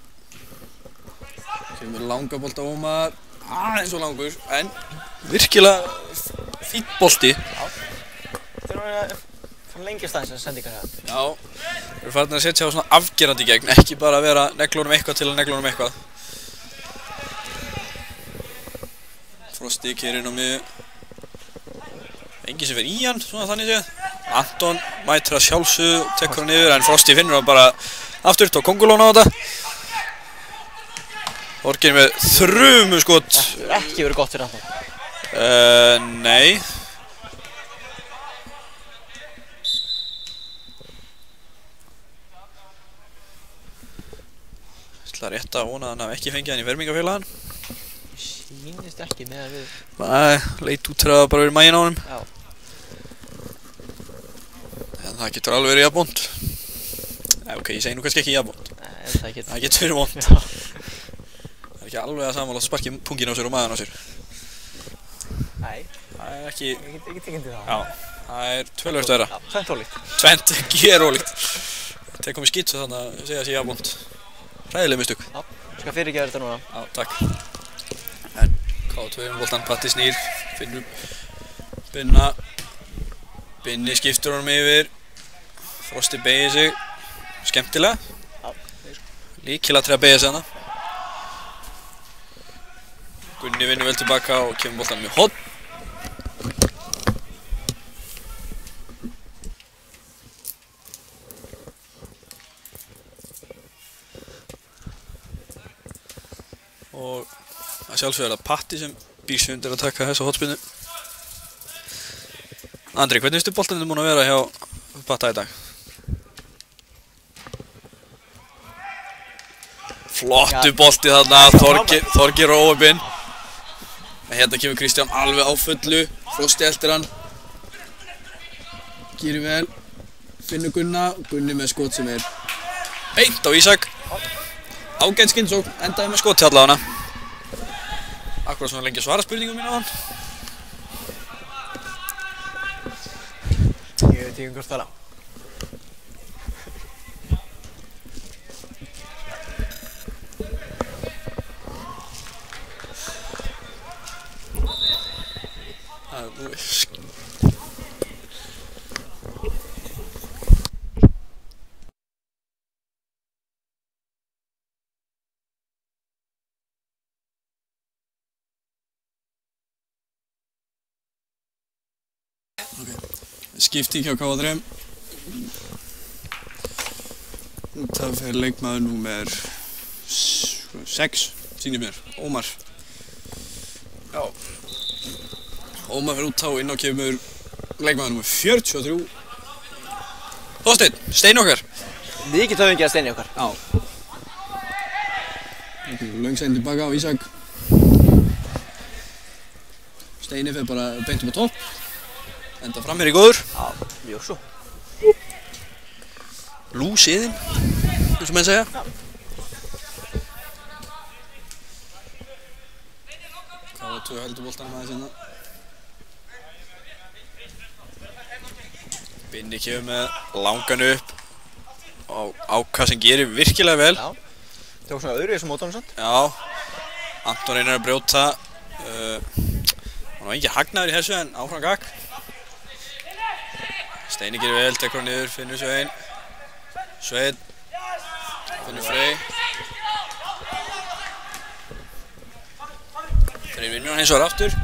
Kemur langa bolt á Ómar. Aðeins og langur, en virkilega fínn bolti. Já. Þeir eru að fara lengjast aðeins að senda ykkur það. Já. Þeir eru farin að setja á svona afgerandi gegn, ekki bara að vera neglunum eitthvað til að neglunum eitthvað. Frosti keyrir inn á miðju. Enginn sem fer í hann, svona þannig séð. Anton mætir að sjálfsögðu og tekur hann yfir, en Frosti finnur hann bara aftur, tók kongulón á þetta. Þorgeir með þrumuskot. Ekki verið gott fyrir Anton. Nei. Ég ætla rétt að vona að hann hafi ekki fengið hann í fermingafélagann. Sýnist ekki með að við... Nei, leit út til að bara verið maginn á honum. Já. En það getur alveg verið jafnvont. Nei, ok, ég segi nú kannski ekki jafnvont. Nei, það getur verið vont. Það er ekki alveg að samanláta sparki pungin á sér og maðan á sér. Nei. Það er ekki... Ég get ekki tekið það. Já, það er töluvert verra. Já, tvennt ólíkt. Tvennt gerólíkt. Það komið skýt svo þannig að segja að sé jafnvont. Hræðileg mistök. Já, skal fyrirgefa þetta núna. Já, takk. En K2 boltan, Patti snýr, finnur Binna. Binni skiptur honum yfir. Frosti beygir sig. Skemmtilega. Já. Líkilatriði að beygja sig hana. Gunni vinnur vel tilbaka og kemur boltan með horn. Og að sjálfsögðu er það Patti sem býr sig undir að taka þessa hornspyrnu. Andri, hvernig finnst þér boltinn múin að vera hjá Patta í dag? Flottu bolti þarna, Þorgeir og óöfinn. En hérna kemur Kristján alveg á fullu, Frosti eltir hann. Gerir vel, finnur Gunna, Gunni með skot sem er beint á Ísak. Ágætt skynsókn, endaði með skot til allavega. Akkurat svona lengi að svara spurningum mín á hann. Ég veit ekki hvort það er. Skipting hjá K3. Það fer leikmaður númer 6, sýnir mér, Ómar. Já. Ómar fer út á, inn á kemur leikmaður númer 43. Þorsteinn, Steini okkar. Mikið höfðingi að Steini okkar. Já. Löng send tilbaka á Ísak. Steini fer bara beint upp á topp. Enda fram hér í góður. Já, mjög svo. Lúsiðinn, eins og menn segja. Já. K2 heldur boltanum aðeins hérna. Binni kemur með langan upp á Áka sem gerir virkilega vel. Já. Tók svona öðru í þessum mótunum samt. Já. Anton reynir að brjóta. Hann var ekki hagnaður í þessu en áfram gakk. Steini gerir vel, tekur hann niður, finnur Svein. Svein. Finnur Frey. Þeir vinnur hann eins og aftur.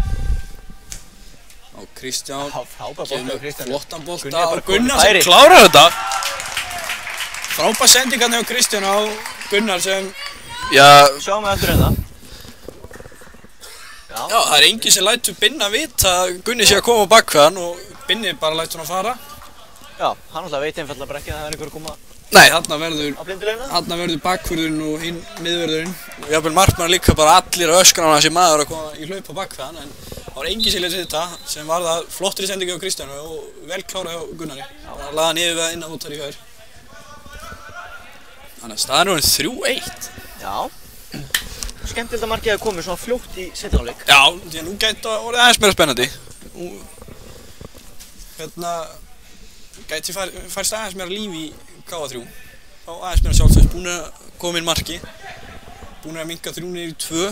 Og Kristján Frábær bolti á Kristjáni. flottan bolta Gunni er á bara Gunnar kominn sem klárar þetta. Frábær sendingarni á Kristján á Gunnar sem, Sjáum við eftir þetta. já, það er enginn sem lætur Binna vita að Gunni sé að koma á bakveðan og Binni bara lætur hann að fara. Já, hann alltaf veit einfallega bara ekki að það er einhver að koma Nei, þarna verður á blindulegina. bakvörðurinn og hinn miðvörðurinn. Og jafnvel markmann líka bara allir að öskra á hann sem maður að koma í hlaup á bakveðan. En það var enginn sem lét þetta sem var það flottri sendingi á Kristjánu og vel klárað hjá Gunnari. Það laði hann yfir við að innan út þar í fjær. Þannig að staðan er orðin 3-1. Já. Skemmtilegt að markið að komið svona fljótt í seinni hálfleik. Já, því að nú gæti það orðið aðeins meira spennandi. Hérna gæti færst aðeins meira líf í KA3. Þá aðeins meira sjálfstöðs, búin að koma inn marki. Búin að minnka 3 niður í 2.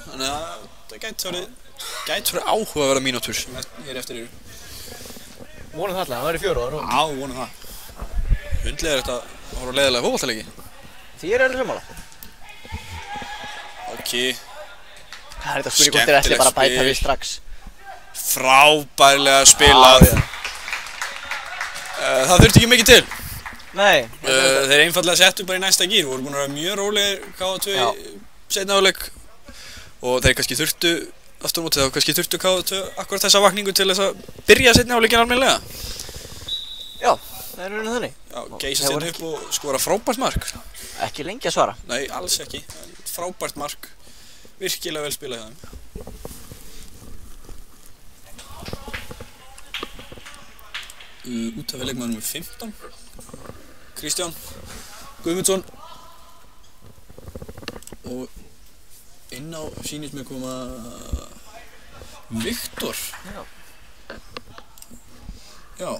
Þannig að það gæti verið áhugaverða mínútur sem er eftir eru. Vonum það alltaf, það verður 4 ára. Já, vonum það. Hundlega er þetta að horfa á leiðilega fótboltaleiki. Því er alveg sammála. Ok. Það er þetta spurning hvort þér ætli bara að bæta við strax. Frábærlega spilað. Það þurfti ekki mikið til. Nei. Þeir einfallega settu bara í næsta gír. Voru búin að vera mjög rólegir KA2 seinni hálfleik. Og þeir kannski þurftu, aftur á móti þá kannski þurftu KA2 akkurat þessa vakningu til þess að byrja seinni hálfleikin almennilega. Já, það er raunin þannig. Já, geisa seinni upp og skora frábært mark. Ekki lengi að svara. Nei, alls ekki. Frábært mark. Virkilega vel spilað hjá þeim. Út af leikmaður nr. 15. Kristján Guðmundsson. Og inn á sýnist mér koma Viktor. Já,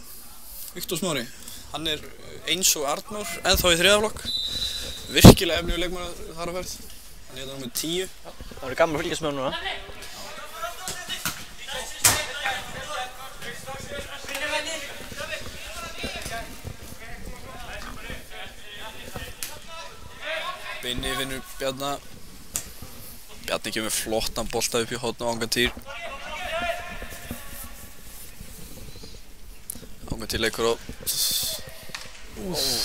Viktor Smári. Hann er eins og Arnór ennþá í 3. flokk. Virkilega efnilegur leikmaður þar á ferð. Hann er nr. 10. Það verður gaman að fylgjast með hann núna. Binni finnur Bjarna. Bjarni kemur flottan bolta upp í horn á Angantýr. Angantýr leikur á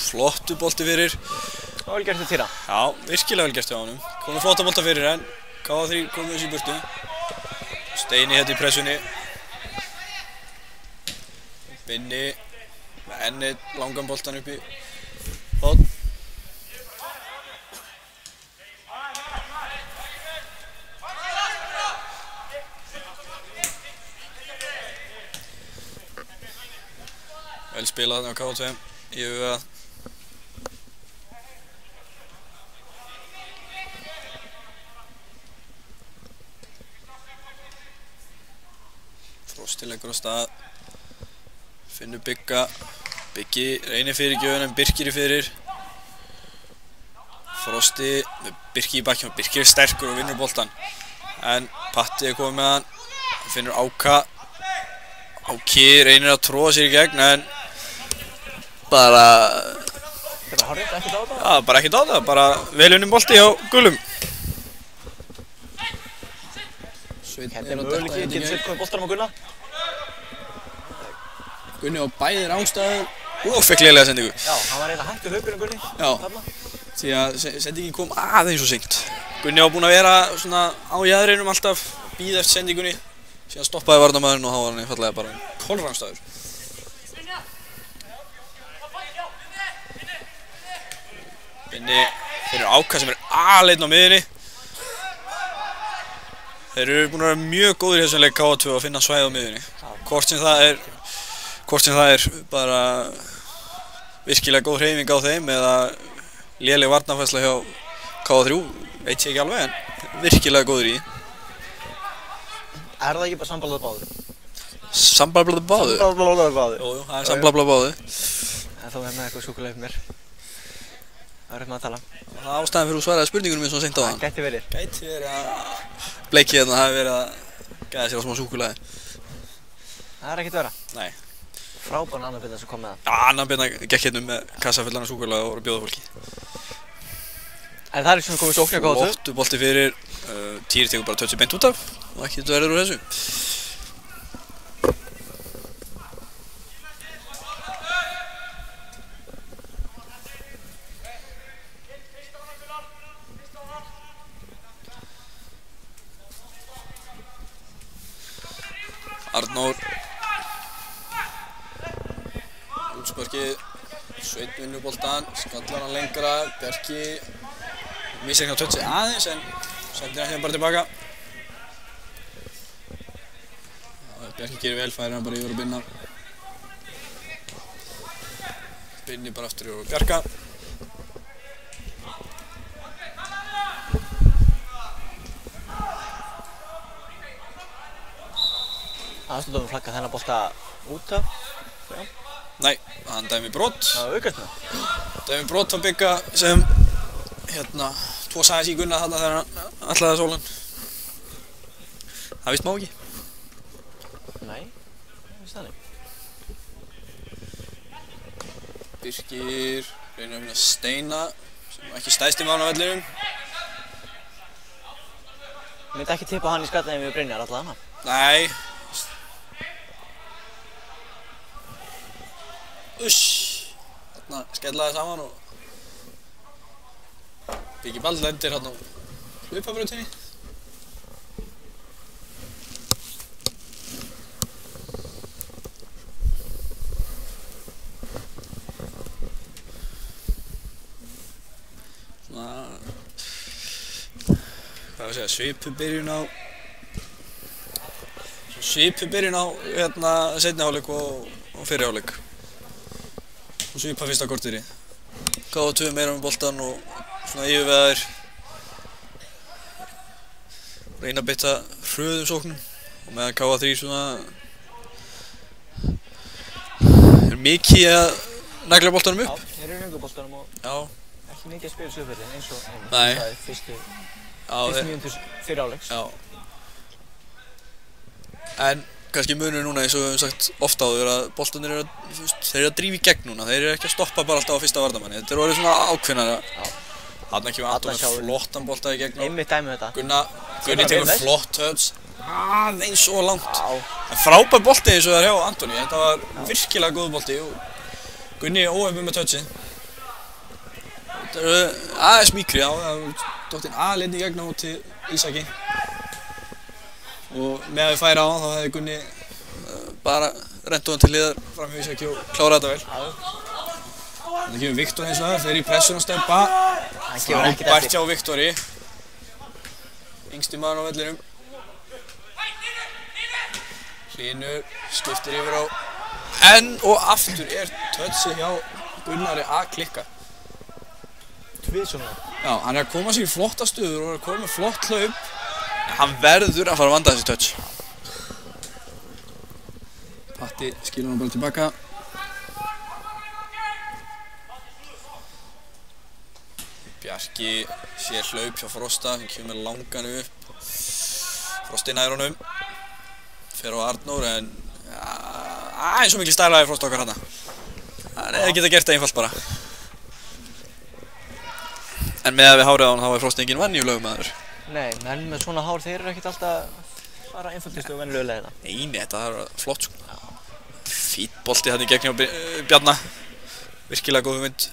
flottu bolti fyrir. Það var vel gert til Týra. Já, virkilega vel gert hjá honum. Komið flotta bolta fyrir en KA3 komið þessu í burtu. Steini hérna í pressunni. Binni með enn einn langan boltan upp í horn. Vel spilað þarna á KA2 í huga. Frosti leggur á stað. Finnur Bygga. Byggi reynir fyrir gjöfun en Birkir í fyrir. Frosti með Birki í bakkjum. Birkir er sterkur og vinnur boltan. En Patti er komið með hann. Hann finnur Áka. Áki reynir að tróða sér í gegn en bara... Það er bara hárrétt, ekkert á það? Já, bara ekkert á það. Bara vel unnum bolti hjá gulum. Hérna er möguleiki, getur Sveinn komið boltanum á Gunna. Gunni á bæðir ástæður og fekk lélega sendingu. Já, hann var eiginlega hættur hlaupinu Gunni. Já, því að sendingin kom aðeins og seint. Gunni á búinn að vera svona á jaðrinum alltaf, bíða eftir sendingunni. Síðan stoppaði varnarmaðurinn og hann var hann einfallega bara kolrangstæður. Binni finnur Áka sem er aleinn á miðjunni. Þeir eru búin að vera mjög góðir í þessum leik KA2 að finna svæði á miðjunni. Hvort sem það er bara virkilega góð hreyfing á þeim eða léleg varnarfærsla hjá KA3, veit ég ekki alveg en virkilega góðir í. Er það ekki bara samblandað báðu? Samblandað báðu? Samblandað báðu. Jú, það er samblandað báðu. En þá er með eitthvað súkulega upp mér. Það er eitthvað að tala. Það er ástæðan fyrir þú svaraði spurningunum eins og seint á hann. Gæti verið. Gæti verið að Bleiki hérna hafi verið að gæða sér á smá súkkulaði. Það er ekkert vera. Nei. Frábæran annar byrna sem kom með það. Já, annar byrna gekk hérna með kassa fullan af súkkulaði og voru að bjóða fólki. En það er sem komið sókn hjá KA2. Flottur bolti fyrir. Týri tekur bara touchi beint út af og ekki verður úr þessu. útsparkið, Sveinn vinnur boltann, skallar hann lengra, Bjarki missir ekki á touchið aðeins en sendir hann hérna bara tilbaka. Bjarki gerir vel, færir hann bara yfir og Binna. Binni bara aftur yfir og Bjarka. Aðstundum flagga þennan bolta út af. Nei, hann dæmi brot. Það aukast með. Dæmi brot á Bigga sem tvo sagðis í Gunna þarna þegar hann ætlaði að sóla hann. Það víst má ekki. Nei, það víst þannig. Birkir reynir að finna Steina sem ekki stæðst í mánu á vellinum. Myndi ekki tippa hann í skallaði við Brynjar allavega. Nei. Uss. Þarna skellaði saman og Biggi Ball lendir hérna á hlaupabrautinni. Svipuð byrjun á seinni hálfleik og fyrri hálfleik og svipað fyrsta korteri. KA2 meira með boltann og svona yfirvegaðir, reyna að beita hröðum sóknum og meðan KA3 svona mikið að negla boltanum upp. Já, þeir eru negla boltanum og ekki mikið að spila sögverði eins og það er fyrstu mínútur fyrir áleiks. Já. En kannski munur núna eins og við höfum sagt ofta áður að boltarnir eru að drífa í gegn núna, þeir eru ekki að stoppa bara alltaf á fyrsta varnarmanni, þetta er orðið svona ákveðnara. Þarna kemur Anton með flottan bolta í gegn. Einmitt dæmi þetta. Gunni tekur flott touch, aðeins svo langt. En frábær bolti eins og það er hjá Antoni, þetta var virkilega góð bolti og Gunni óheppinn með touchið. Þetta eru aðeins mýkri, það var dottinn aðeins í gegn á til Ísaki. Og með að við færa á hann þá hefði Gunni bara rennt honum til hliðar fram hjá Ísaki og klárað þetta vel. Þannig kemur Viktor eins og það, fer í pressun og steppa. Frábært hjá Viktori. Yngsti maður á vellinum. Hlynur skiptir yfir á. Enn og aftur er touchið hjá Gunnari að klikka. Tvísvonlega. Já, hann er að koma sér í flotta stöður og er að koma með flott hlaup. Hann verður að fara að vanda þessi touch. Patti skilur hann bara tilbaka. Bjarki sér hlaup hjá Frosta, hann kemur langan upp. Frosti nær honum. Fer á Arnór en eins og mikil stælaði Frost okkar hérna. Hann hefði getað gert það einfalt bara. En með að við hárið á hann þá er Frosti engin venjulegur maður. Nei, menn með svona hár þeir eru ekkert alltaf bara einföldustu og venjulega leiðina. Nei, þetta er flott sko. Fínn bolti þarna í gegn hjá Bjarna. Virkilega góð hugmynd.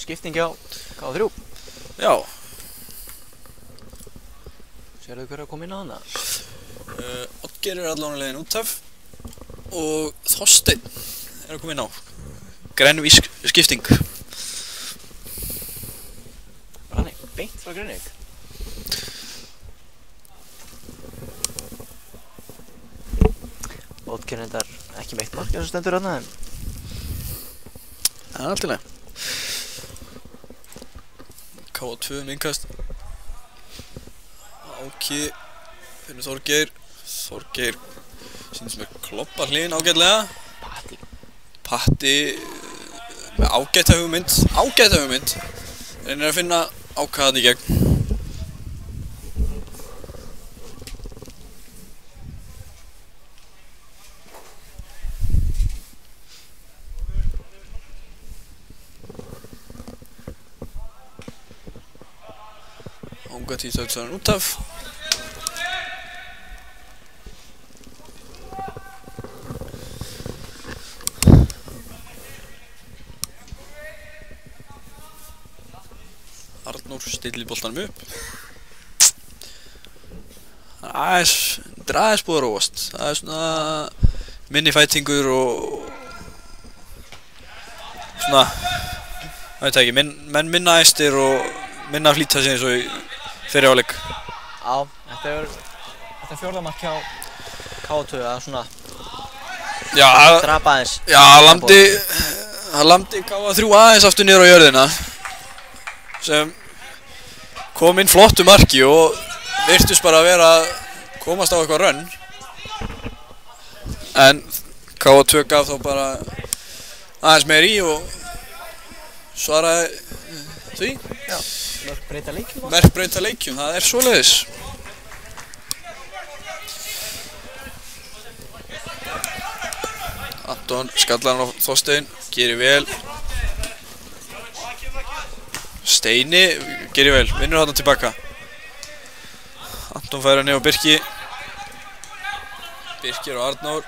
Skipting hjá KA3. Já. Sérðu hver að koma inn á hana? Oddgeir er allan á leiðin út af og Þorsteinn er að koma inn á. Grænvísk skipting. Branni, beint frá Grænvík. Oddgeir reyndar ekki meitt mark eins og stendur þarna en það er allt í lagi. KA2 innkast. Áki finnur Þorgeir. Þorgeir sýnist með kloppa hlinn ágætlega. Patti með ágæta hugmynd. Reynir að finna Áka þarna í gegn. Áka tíðstöðsar hann út af. Arnór stillir boltanum upp. Það er aðeins búið að róast. Það svona minni fætingur og svona, veit ekki, menn minna æstir og minna að flýta sig eins og í fyrri hálfleik. Já, þetta er fjórða mark hjá K2 að svona drapa aðeins. Já, það lamdi K3 aðeins aftur niður á jörðina sem kom inn flottu marki og virtust bara að vera að komast á eitthvað rönn. En K2 gaf þá bara aðeins meir í og svaraði því. Já, mörk breyta leikjum. Mörk breyta leikjum, það er svoleiðis. Anton skallar hann á Þorstein, gerir vel. Steini gerir vel, vinnur hann tilbaka. Anton fær hann niður á Birki. Birkir og Arnór.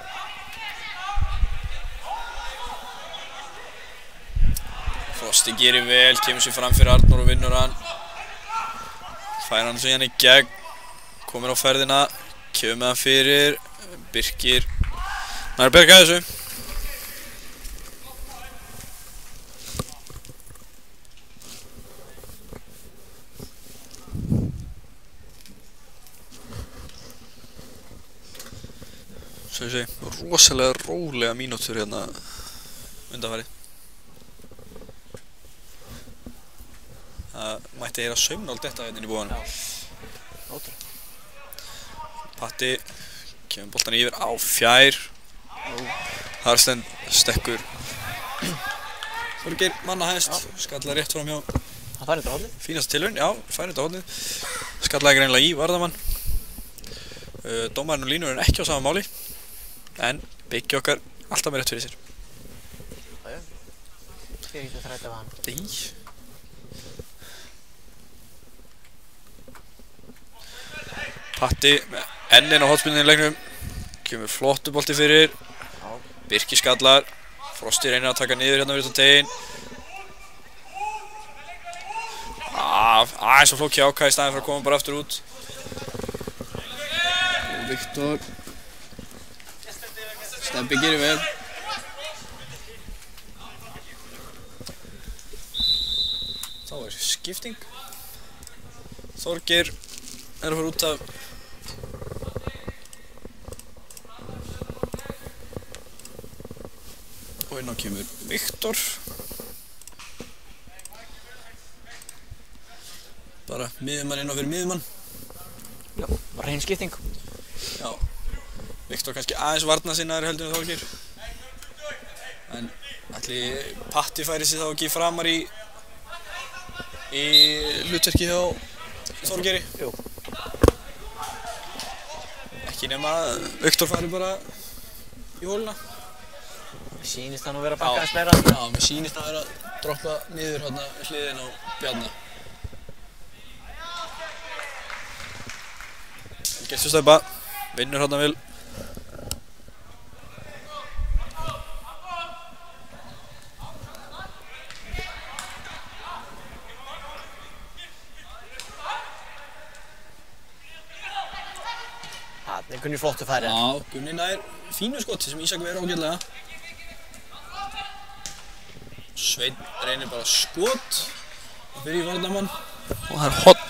Frosti gerir vel, kemur sér fram fyrir Arnór og vinnur hann. Fær hann síðan í gegn, komir á ferðina, kemur með hann fyrir. Birkir nær að berga þessu. Svo ég segi, rosalega rólega mínútur hérna undanfarið. Það mætti heyra saumnál detta hérna inn í búðanum. Ótrúlega. Patti kemur boltan yfir á fjær. Harsten stekkur. Þorgeir manna hægst, skallar rétt fram hjá. Hann fær þetta hornið. Fínasta tilraun, já, fær þetta hornið. Skallaði greinilega í varðamann. Dómarinn og línurinn ekki á sama máli. En Biggi okkar alltaf með rétt fyrir sér. Já. Ég er ekki að þræta af hann. Nei. Patti með enninn á hotspinninni í leiknum. Kemur flottu bolti fyrir. Birki skallar. Frosti reynir að taka niður hérna fyrir utan teginn. Aðeins og flóki ákæði í staðinn fyrir að koma bara aftur út. Og Viktor. Stebbi gerir vel. Þá er skipting. Þorgeir er að fara út af. Og inn á kemur Viktor. Bara miðjumann inn á fyrir miðjumann. Já, bara hrein skipting. Já. Viktor kannski aðeins varnarsinnaður heldur en Þorgeir. En ætli Patti færi sig þá ekki framar í hlutverki hjá Þorgeiri? Jú. Ekki nema að Viktor fari bara í hóluna. Mér sýnist það nú vera að bakka aðeins meira. Já, mér sýnist það vera að droppa niður hérna hliðin á Bjarna. Gerstu stæpa, vinnur hérna vel. Það er Gunni flottu færi. Já, Gunni nær fínu skoti sem Ísak verið ágætlega. Sveinn reynir bara skot og byrja í varnarmann. Og það er hot.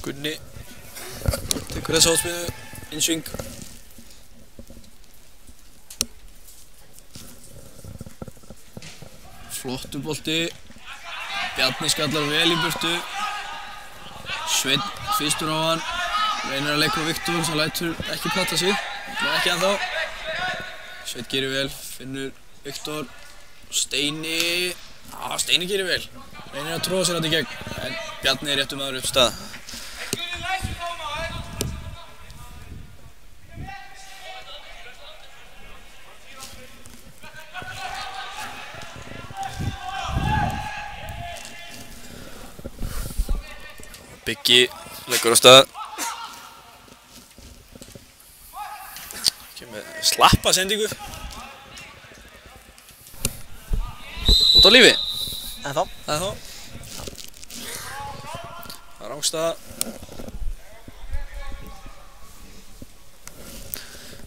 Gunni tekur þessa hotspinnu, innsving. Flottu bolti. Bjarni skallar vel í burtu. Sveinn fyrstur á hann. Reynir að leika á Viktor sem lætur ekki plata sig. Ekki ennþá. Sveinn gerir vel, finnur Viktor. Steini. Steini gerir vel. Reynir að tróða sér þetta í gegn. En Bjarni er réttum maður upp stað. Biggi leggur á stað. Kemur slappa sendingu. Ert á lífi? En þá? Það er rángstaða.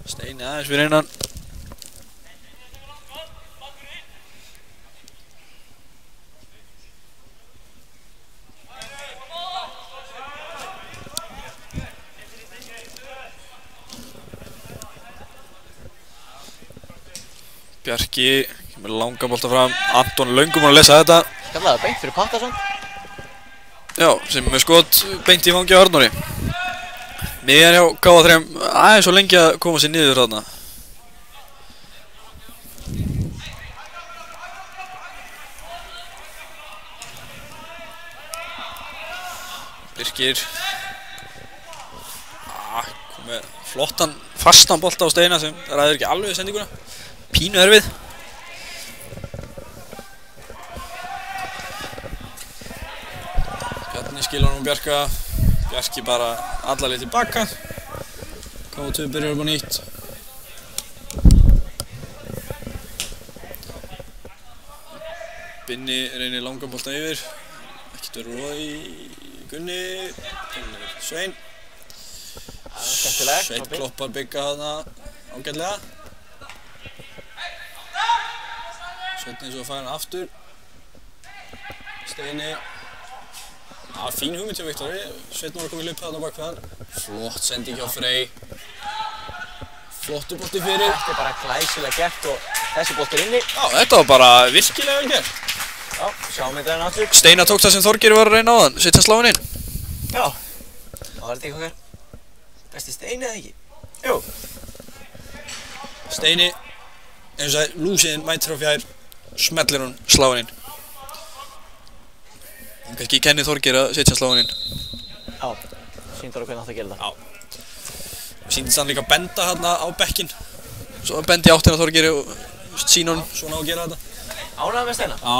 Steini aðeins fyrir innan. Bjarki kemur langan bolta fram. Anton löngum að lesa þetta. Skallaði beint fyrir Patterson. Já, sem er skot beint í fangi á Arnóri. Miðjan hjá KA3 aðeins svo lengi að koma sér niður þarna. Birkir kom með flottan fastan bolta á Steina sem ræður ekki alveg sendinguna. Pínu erfið. Bjarni skilur hann Bjarka. Bjarki bara alla leið tilbaka. KA2 byrjar upp á nýtt. Binni reynir langan bolta yfir. Ekkert verður roð í Gunni. Svein. Svein kloppar Bigga þarna ágætlega. Svein eins og fær hann aftur. Steini. Fín hugmynd hjá Viktori. Sveinn var að koma í hlaup þarna bak við hann. Flott sending hjá Frey. Flottur bolti fyrir. Þetta bara glæsilega gert og þessi bolti inni. Já, þetta var bara virkilega vel gert. Já, sjáum við þetta aftur. Steina tók það sem Þorgeir var að reyna á þann. Setja sláinn inn. Já. Það var þetta eitthvað besti Steini eða ekki? Jú. Steini, eins og það lúsiðinn mætir á fjær. Smellir hún sláinn inn. Kannski kenni Þorgeir að setja sláinn inn. Já, sýndar hvernig átt að gera það. Já. Sýndist hann líka að benda hérna á bekkinn. Svo bendi áttina Þorgeiri og sína hann svona á að gera þetta. Ánægður með Steina? Já.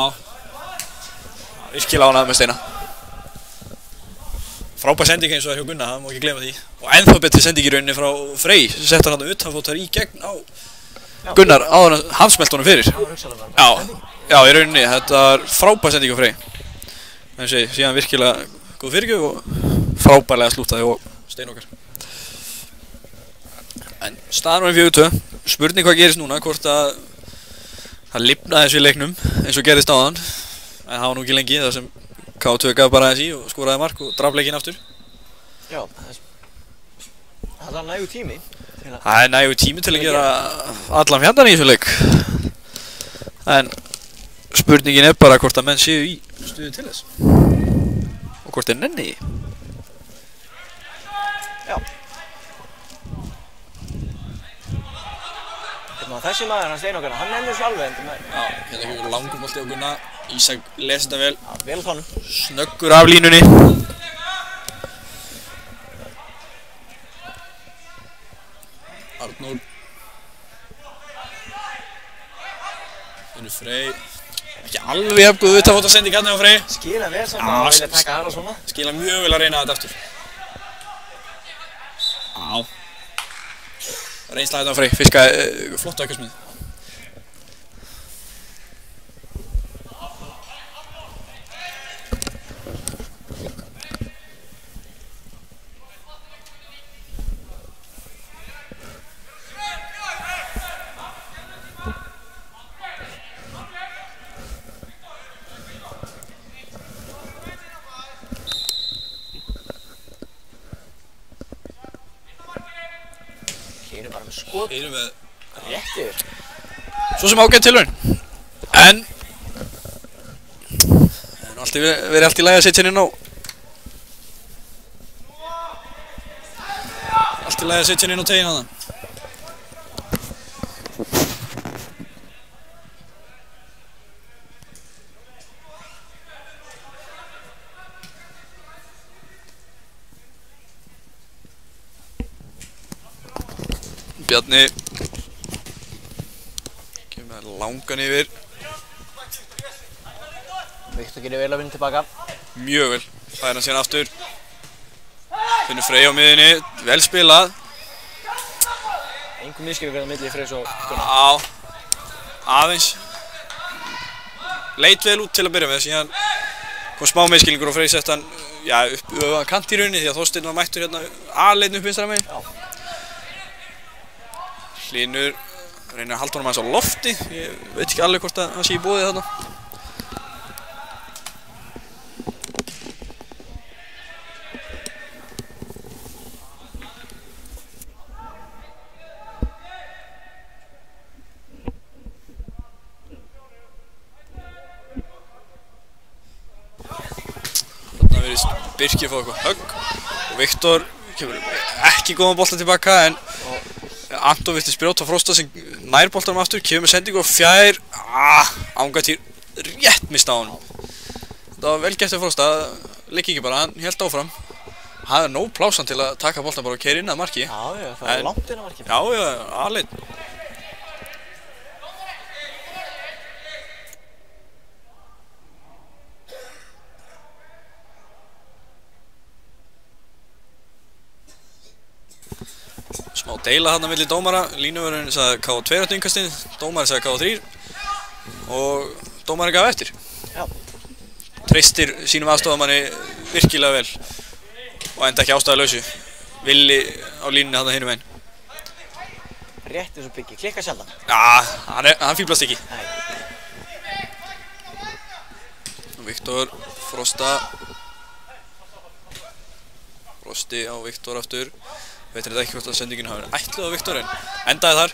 Virkilega ánægður með Steina. Frábær sending eins og það hjá Gunna, það má ekki gleyma því. Og ennþá betri sending í rauninni frá Frey. Sett hann hérna utanfótar í gegn á Gunnar áður en hann smelt honum fyrir. Já, í rauninni. Þetta var frábær sending á Frey. Þannig að síðan virkilega góð fyrirgjöf og frábærlega slútaði og Stein okkar. En staðan var 4-2. Spurning hvað gerist núna, hvort að það lifnaði þessu í leiknum eins og gerðist áðan. En það var nú ekki lengi þar sem KA2 gaf bara aðeins í og skoraði mark og draf leikinn aftur. Já, það var nægur tími. Það er nægur tími til að gera allan fjandann í þessu leik. En spurningin er bara hvort að menn séu í stuði til þess. Og hvort þeir nenni í. Já. Þessi maður, hann Stein okkar, hann nennir svo alveg endur með. Já, hérna kemur langur bolti á Gunna. Ísak les þetta vel. Já, vel tónum. Snöggur af línunni. Arnór. Finnur Frey. Ekki alveg jafn góð utanfóta sending hérna hjá Frey. Skila vel samt að vilja taka aðra svona. Skila mjög vel að reyna þetta aftur. Já. Reynsla þetta á Frey, fiskaði flott aukasmið. Keirum bara með skot. Keirum með rétt yfir. Svo sem ágætt tilraun. En það er alltaf verið allt í lagi að setja henni inn á. Allt í lagi að setja henni inn á teginn á það. Bjarni kemur langan yfir. Viktor gerir vel að vinna tilbaka. Mjög vel. Fær hann síðan aftur. Finnur Frey á miðinni. Vel spilað. Engum misskilningur á milli Freys og Gunnar. Já. Aðeins. leit vel út til að byrja með, síðan kom smá misskilningur og Freyr sett hann upp öfugan kant í rauninni því að Þorsteinn var mættur hérna aleinn upp vinstra megin. Hlynur reynir að halda honum aðeins á lofti, ég veit ekki alveg hvort að hann sé í boði þarna. Þarna virðist Birkir fá eitthvað högg og Viktor kemur ekki góðan bolta tilbaka en Anton virtist brjóta Frosta sem nær boltanum aftur, kemur með sendingu og fjær, Angatýr rétt mista á honum. Þetta var vel gert af Frosta, leik ekki bara, hann hélt áfram. Hann hafði nóg plásan til að taka boltan bara og keyra inn að marki. Já, það var langt inn að marki. Já, aleinn. Smá deila þarna milli dómara, línuvörðurinn sagði K2 átti innkastið, dómarinn sagði K3 og dómarinn gaf eftir. Já. Treystir sínum aðstoðamanni virkilega vel og enda ekki ástæðulausu. Villi á línunni þarna hinum einn. Rétt eins og Biggi, klikka sjaldan. Já, hann fíblast ekki. Nei. Viktor, Frosti á Viktor aftur. Veitir þetta ekki hvort að sendingin hafi verið ætluð á Viktor en endaði þar.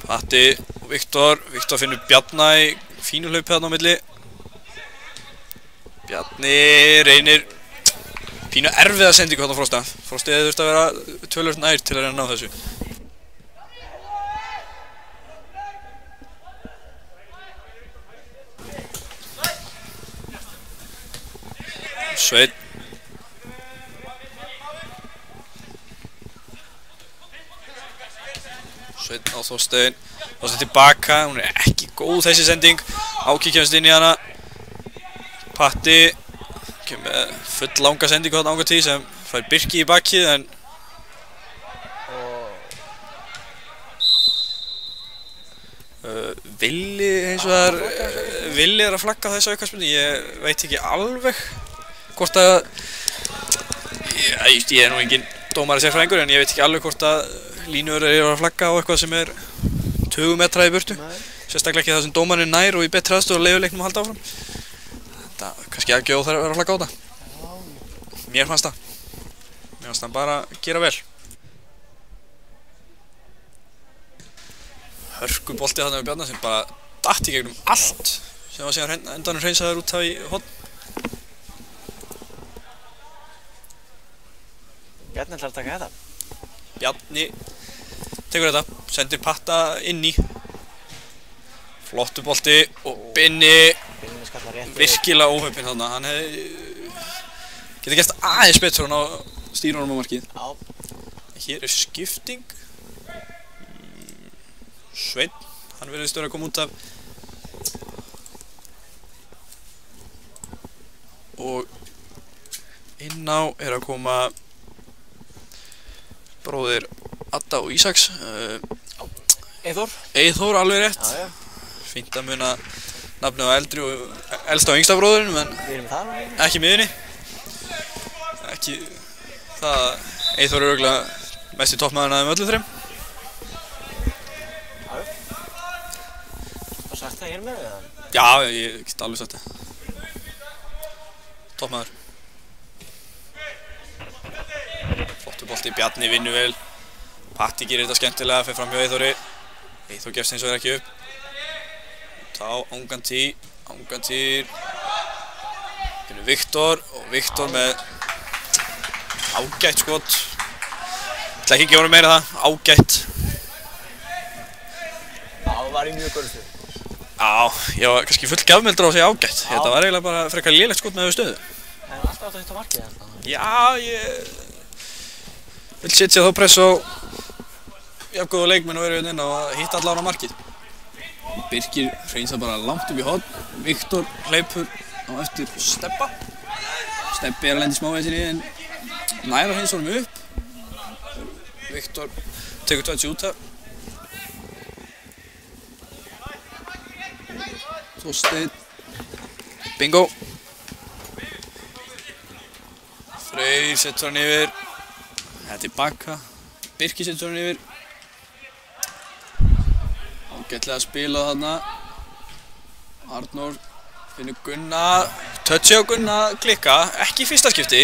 Patti og Viktor finnur Bjarna í fínu hlaupi þarna á milli. Bjarni reynir pínu erfiða sendingu þarna á Frosta. Frosti hefði þurft að vera töluvert nær til að reyna að ná þessu. Sveinn á Þorsteinn tilbaka, hún ekki góð þessi sending. Áki kemst inn í hana. Patti kemur með full langa sendingu þarna ánga tíð sem fær Birki í bakið en Villi eins og það Villi að flagga þessu aukaspyrnu, ég veit ekki alveg hvort að ég nú engin dómari sérfræðingur en ég veit ekki alveg hvort að línuvörður að flagga á eitthvað sem 20 metra í burtu, sérstaklega ekki það sem dómarinn nær og í betri aðstöðu og leyfir leiknum að halda áfram. Þetta kannski ekki óþarf að vera að flagga á þetta. Mér fannst það bara að gera vel. Hörkubolti þarna við Bjarna sem bara datt í gegnum allt sem var síðan endanum hreinsaður út af í horn. Bjarni ætlar að taka þetta. Bjarni tekur þetta, sendir Patta inn í. Flottu bolti og Binni virkilega óheppinn þarna. Hann hefði getið gert aðeins betur hann á stýrunum á markið. Já. Hér skipting. Sveinn, hann virðist vera að koma út af. Og inn á að koma bróðir Adda og Ísaks. Eyþór, alveg rétt. Já. Fínt að muna nafnið á eldri og elsta og yngsta bróðurinn, en Við erum það. ekki miðunni. Ekki það að Eyþór örugglega mest í toppmaðurinn af þeim öllum þreim. Hvað sagt það hér með það? Já, ég get alveg sagt það. Toppmaður. Flottur bolti, Bjarni vinnur vel. Patti gerir þetta skemmtilega, fer fram hjá Eyþóri. Eyþór gefst eins og ekki upp. Þá Angantýr. Finnur Viktor og Viktor með ágætt skot. Ætla ekki að gefa honum meira það, ágætt. Já, það var í mjög góðu stöðu. Já, ég var kannski full gjafmildur á að segja ágætt. Þetta var eiginlega bara frekar lélegt skot með stöðu. Það er alltaf átt að hitta markið þetta. Já, ég vil setja þá press á jafngóða leikmenn og vera hérna inn á að hitta allan á markið. Birkir hreinsar bara langt upp í horn. Viktor hleypur á eftir steppa. Stebbi að lenda í smáveitinni en næra hins honum upp. Viktor tekur touch út af. Þorsteinn. Bingo. Freyr setur hann yfir. Það er tilbaka. Birkir setur hann yfir. Ágætlega að spila þarna. Arnór finnur Gunna. Touchi á Gunna klikka. Ekki í fyrsta skipti.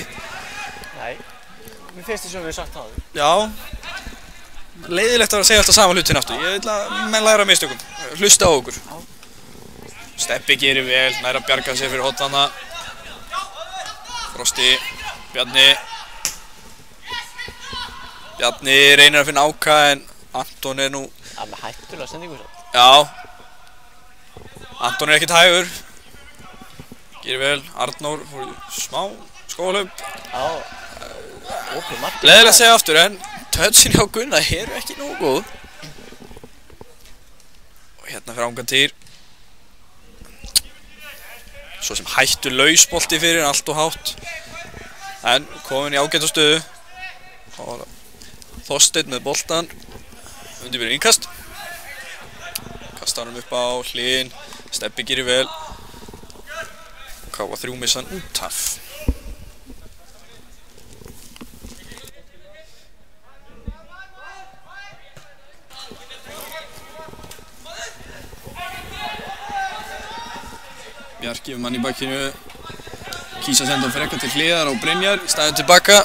Nei. Mér finnst þess að við sagt það. Já. Leiðilegt að segja alltaf sama hlutin aftur. Ég vil að menn læra af mistökum. Hlusta á okkur. Stebbi gerir vel, nær að bjarga sig fyrir hotnana. Frosti, Bjarni. Bjarni reynir að finna Áka en Anton er nú... Það er með hættulega sendingu svo. Já. Anton er ekkert hægur. Gerir vel, Arnór fór í smá skóhlaup. Já. Leiðilegt að segja aftur en touchin hjá Gunna eru ekki nógu góð. Og hérna fyrir Angantýr. Svo sem hættur lausbolti fyrir allt og hátt. En komin í ágæta stöðu. Þorsteinn með boltan. Undirbyrjun innkast. Kastar hann upp á hlinn. Stebbi gerir vel. KA3 missan út af. Bjarki mann í bakkinu. Kýs að senda frekka til hliðar og Brynjar staðið tilbaka.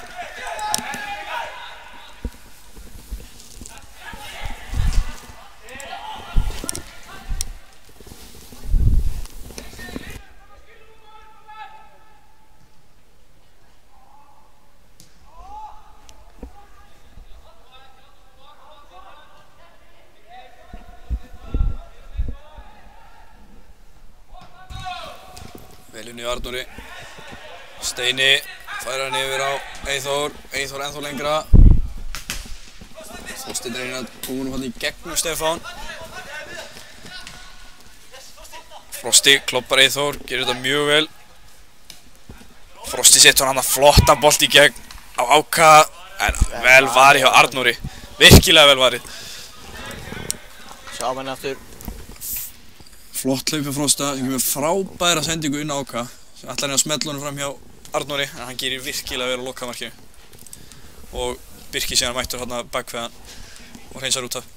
Velunni Arnóri. Steini fær hann yfir á Eyþór. Eyþór ennþá lengra. Þorsteinn reynir að koma hann í gegnum Stefán. Frosti kloppar Eyþór, gerir þetta mjög vel. Frosti setur hann að flottan bolt í gegn á Áka. En vel varið hjá Arnóri. Virkilega vel varið. Sjá menn aftur. Flott hlaup hjá Frosta sem kemur frábæra sendingu inn á Áka sem ætlar hann að smella honum fram hjá Arnóri en hann gerir virkilega vel á lokamarkinu og Birkir síðan mættur hérna bakveðan og hreinsar út af.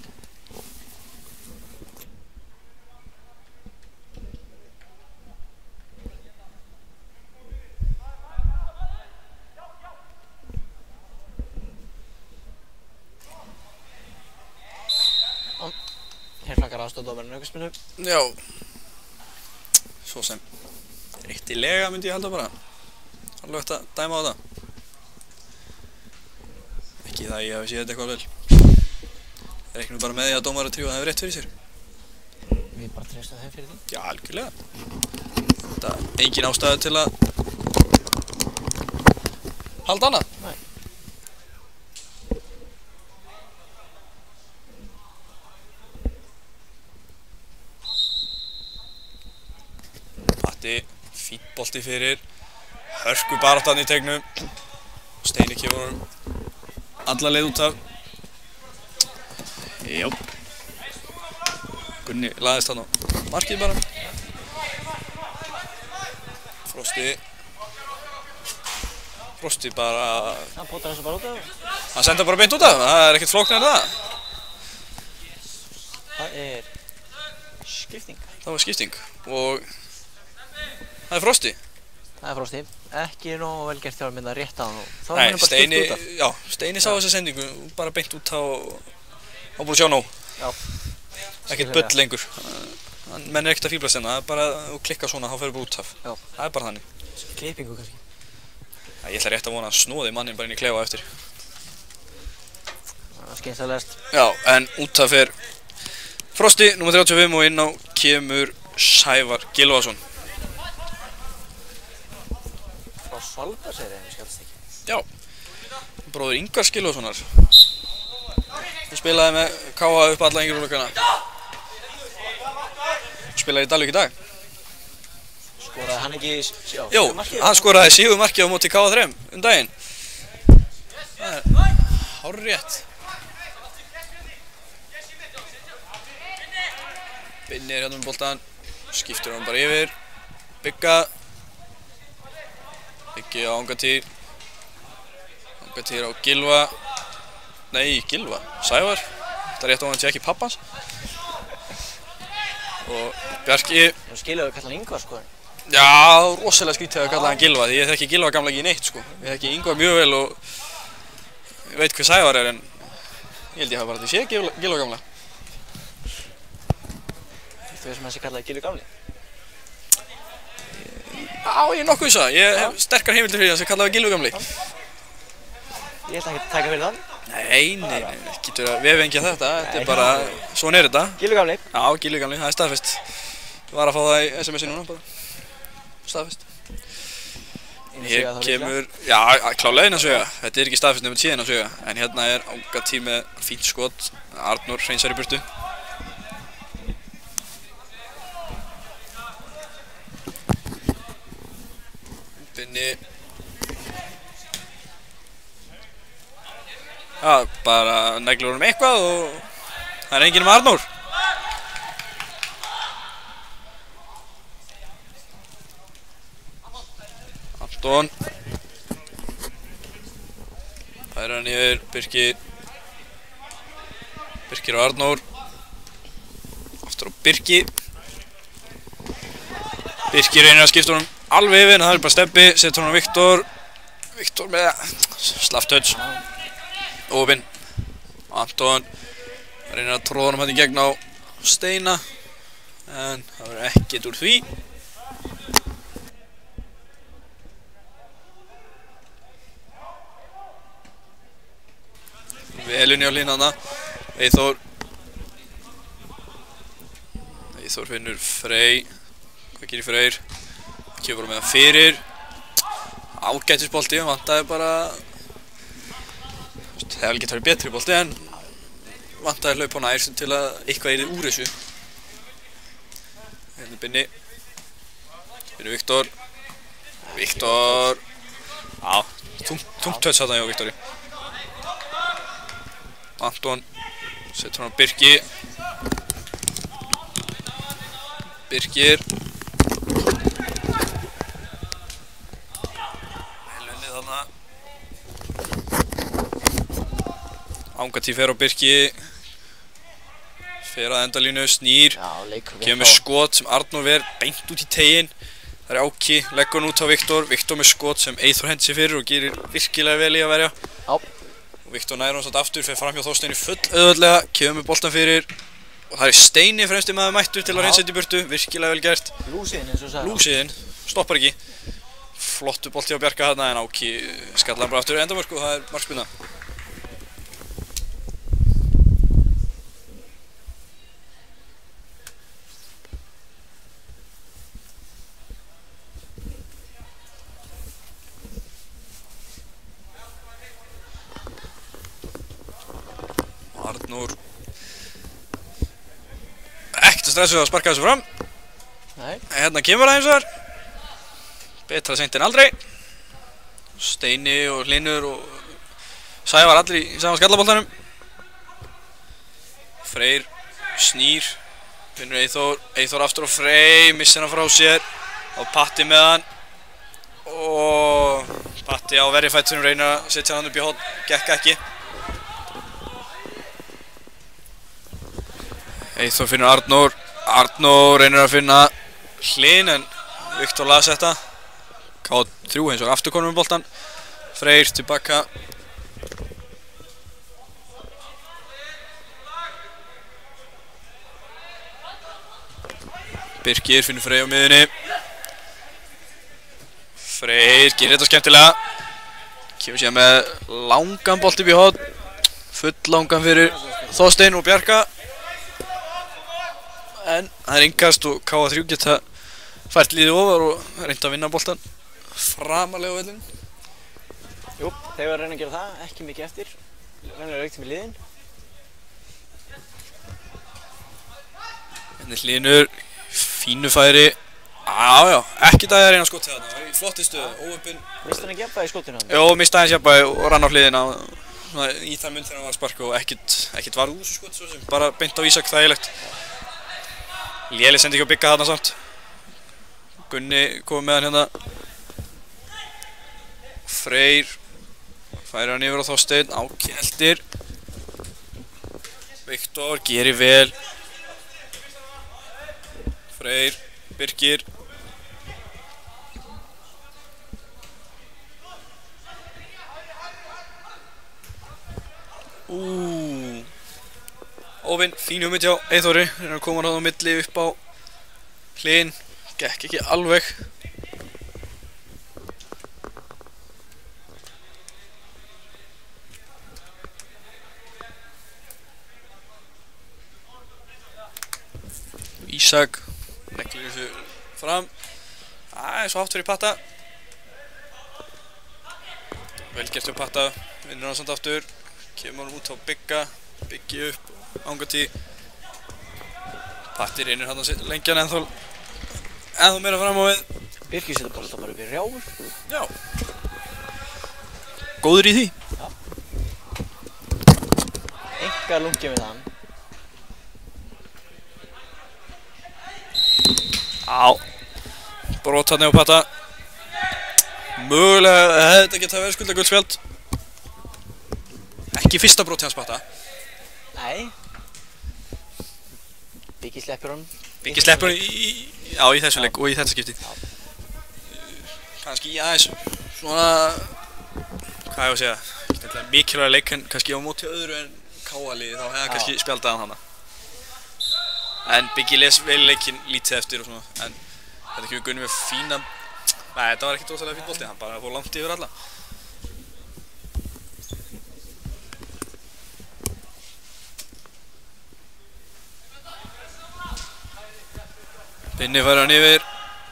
Hér flakkar aðstoðdómarinn aukaspyrnu. Já. Svo sem réttilega myndi ég halda bara. Alveg hægt að dæma á þetta. Ekki það ég hafi séð þetta eitthvað vel. Það reiknum bara með því að dómaratríóið hefur rétt fyrir sér. Við bara treystum þeim fyrir því? Já, algjörlega. Þetta er engin ástæða til að halda annað. Nei. Fínn bolti fyrir. Hörku baráttan í tegnum. Steini kemur honum alla leið út af. Jó. Gunni laðist hann á markið bara. Frosti bara... Hann potar þessu bara út af. Hann senda bara beint út af. Það er ekkert flóknar en það. Það er skipting. Það var skipting og það er Frosti. Það er Frosti. Ekki nógu vel gert hjá að mynda rétt á hann og þá er Nei, hann bara skipt út af. Já, Steini sá þessa sendingu bara beint út á og búin að sjá nóg. Já. Ekkert bull lengur. Menn er ekkert að fíblast hérna, það er bara að klikka svona þá fer bara út af. Já. Það er bara þannig. Klippingu kannski. Ég ætla rétt að vona að snúði mannin bara inn í klefa eftir. Það er skynsamlegast. Já, en út af fer Frosti, nr. 35 og inn á kemur Sævar Gylfason. Frá Svalbarðseyri, ef ég skjáðast ekki. Já, bróður Ingvars Gylfasonar. Hann spilaði með KA upp alla yngri úrlökana. Spilaði í Dalvík í dag. Skoraði hann ekki, Jó, hann skoraði sigurmarkið á móti KA3 daginn. Það hárrétt. Binni hérna með boltan, skiptir hann bara yfir. Bygga. Byggi á Angatýr. Angatýr á Gylfa. Nei, Gylfa. Sævar. Þetta rétt á hann sé ekki pappans. Og Bjarki. Þú skilur að kalla hann Ingvar sko. Já, rosalega skrítið að kalla hann Gylfa því ég þekki Gylfa gamla ekki neitt sko. Ég þekki Ingvar mjög vel og ég veit hver Sævar en ég held ég hafa bara að sé Gylfa gamla. Þú veist sem þessi kallaði Gylfi gamli? Já, ég er nokkuð það. Ég hef sterkar heimildir fyrir þessi kallaði Gylfi gamli. Ég ætla ekki að taka fyrir það. Nei, getur að vefengja þetta. Þetta er bara, svona er þetta. Gylfi gamli? Já, Gylfi gamli, það er staðfest. Ég var að fá það í SMS-i núna bara. Staðfest. Hér kemur, já, klálega inn að sögja. Þetta er ekki staðfest nefnir síðan að sögja. En hérna er Angatýr með fínt skot. Arnór hreinsar í burtu. Binni. Já, bara neglur honum eitthvað og það er enginn um Arnór. Anton. Það er hann yfir Birkir. Birkir og Arnór. Aftur á Birki. Birkir reynir að skipta honum alveg yfir en það er bara steppi. Setur honum Viktor. Viktor með slaftöts. Óvinn. Anton reynir að tróða honum hann í gegn á Steina en það verður ekkert úr því. Velunni á hlínana. Eyþór finnur Frey. Hvað gerir Freyr? Kemur bara með hann fyrir. Ágætisbolti, hann vantaði bara það hefði ekki verið betri bolti en vantaði hlaup á nær til að eitthvað yrði úr þessu. Hérna Binni. Binni Viktor. Viktor. Já, tungt touch þarna hjá Viktori. Anton. Setur hann á Birki. Birkir. Velunni þarna. Angatýr fer á Birki. Fer að endalínu, snýr. Kemur skot sem Arnór ver beint út í teginn. Það er Áki, leggur hann út á Viktor. Viktor með skot sem Eyþór hendi sér fyrir og gerir virkilega vel í að verja. Og Viktor nær hann satt aftur, fer fram hjá Þorsteini full auðveldlega. Kemur með boltan fyrir. Og það er Steini fremsti maður mættur til að reynsa þetta í burtu. Virkilega vel gert. Lúsiðinn eins og sagði. Lúsiðinn, stoppar ekki. Flottu bolti á Bjarka þarna en Áki skallar bara aftur endamörk og það er markspyrna. Arnór ekkert að stressu að sparka þessu fram. Nei. Hérna kemur það eins og þar. Betra seint en aldrei. Steini og Hlynur og Sævar allir í saman skallaboltanum. Freyr snýr. Finnur Eyþór. Eyþór aftur á Frey. Missir hann frá sér. Og Patti með hann. Og Patti á verri fættunum reynir að setja hann upp í horn. Gekk ekki. Eyþór finnur Arnór. Arnór reynir að finna Hlyn en Viktor las þetta. K3 eins og aftur konum með boltan. Freyr tilbaka. Birkir finnur Frey á miðunni. Freyr gerir þetta skemmtilega. Kemur síðan með langan bolt upp í horn. Full langan fyrir Þorstein og Bjarka. En það er innkast og KA3 geta fært liðið ofar og reynda að vinna boltan framalega á vellinu. Jú, þeir var að reyna að gera það, ekki mikið eftir. Venjulega reykt með liðin. Henni Hlynur, fínu færi. Já, ekki það að reyna skotið þarna, það var í flotti stöðu, óöppin. Mist hann ekki jafnvægi í skotinu hann? Jó, misti aðeins jafnvægi og rann á hliðina í það mynd þegar hann var að sparka og ekkert var úr þessu skoti svo sem, bara beint á Ísak, þægilegt. Léli sendi ekki á Bigga þarna samt. Gunni kom með hann hérna. Freyr færir hann yfir á Þorsteinn, Áki eldir. Viktor gerir vel. Freyr, Birkir. Óvinn, fín hugmynd hjá Eyþóri, hann koma hann á milli upp á hlinn, gekk ekki alveg. Ísak neglir þessu fram, svo hátt fyrir Patta. Vel gert hjá Patta, vinnur hann samt aftur, kemur hann út á Bigga, Biggi upp, Angati. Patti reynir hann að lengja hann ennþá meira fram á við. Birkir setur boltan bara upp í rjáfur. Já. Góður í því. Já. Engar lungi við hann. Brot hann á Patta. Mögulega hefði þetta getað verið skulda guldspjald. Ekki fyrsta brot hans Patta. Nei. Biggi sleppur hann. Biggi sleppur í þessu leik og í þetta skipti. Kannski aðeins svona, hvað ég að segja, mikilvægur leik en kannski á móti öðru en Káa-liði þá hefði hann kannski spjaldað hann hana. En Biggi les vel leikinn lítið eftir og svona, en þetta kemur Gunni með fína, nei þetta var ekkert rosalega fín bolti, hann bara fór langt yfir alla. Binni fær hann yfir,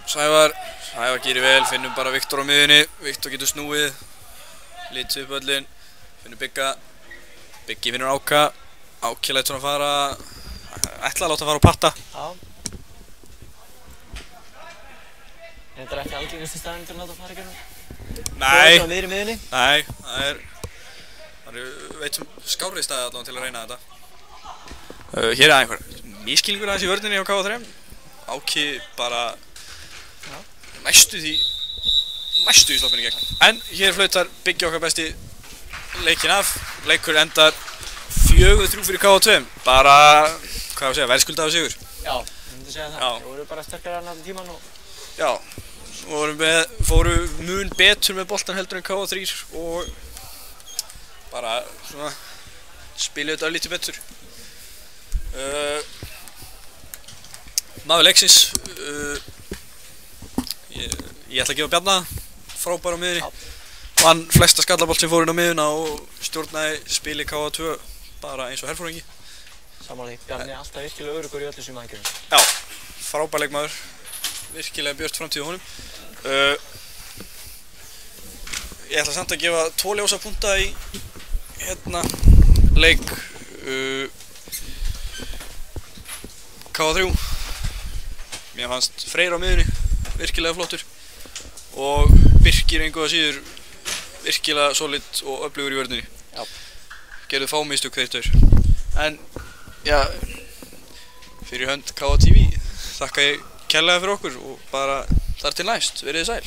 Sævar gerir vel, finnum bara Viktor á miðjunni, Viktor getur snúið, lítið upp öllin, finnum Bigga, Biggi finnur Áka, Áki lætur hann fara, ætla að láta hann fara á Patta. Já. Þetta er ekki algengasti staðurinn til að láta fara í gegnum. Nei, á miðri miðjunni. Nei, það er veitum skárri staði allavega til að reyna þetta. Hér er einhver misskilningur aðeins í vörninni á KA3. Áki bara næstu því sloppin í gegn. En hér flautar Biggi okkar besti leikinn af. Leikur endar 4-3 fyrir KA2. Bara, hvað að segja, verðskuldaður sigur. Já, ég myndi segja það. Við vorum bara sterkari hann allan tíman og... Já, fóru mun betur með boltan heldur en KA3 og bara svona spiluðu þetta lítið betur. Maður leiksins, ég ætla að gefa Bjarna frábær á miðjunni. Vann flesta skallabolt sem fór inn á miðjuna og stjórnaði spili KA2 bara eins og herforingi. Samanlega því, Bjarni er alltaf virkilega öruggur í öllu sem aðgerðum. Já, frábær leikmaður, virkilega björt framtíð á honum. Ég ætla samt að gefa 2 ljósa punta í leik KA3. Mér fannst Freyr á miðjunni virkilega flottur og Birkir engu að síður virkilega solid og öflugur í vörninni. Já. Gerðu fá mistök þeir tveir. En já, fyrir hönd KA TV þakka ég kærlega fyrir okkur og bara þar til næst, verið þið sæl.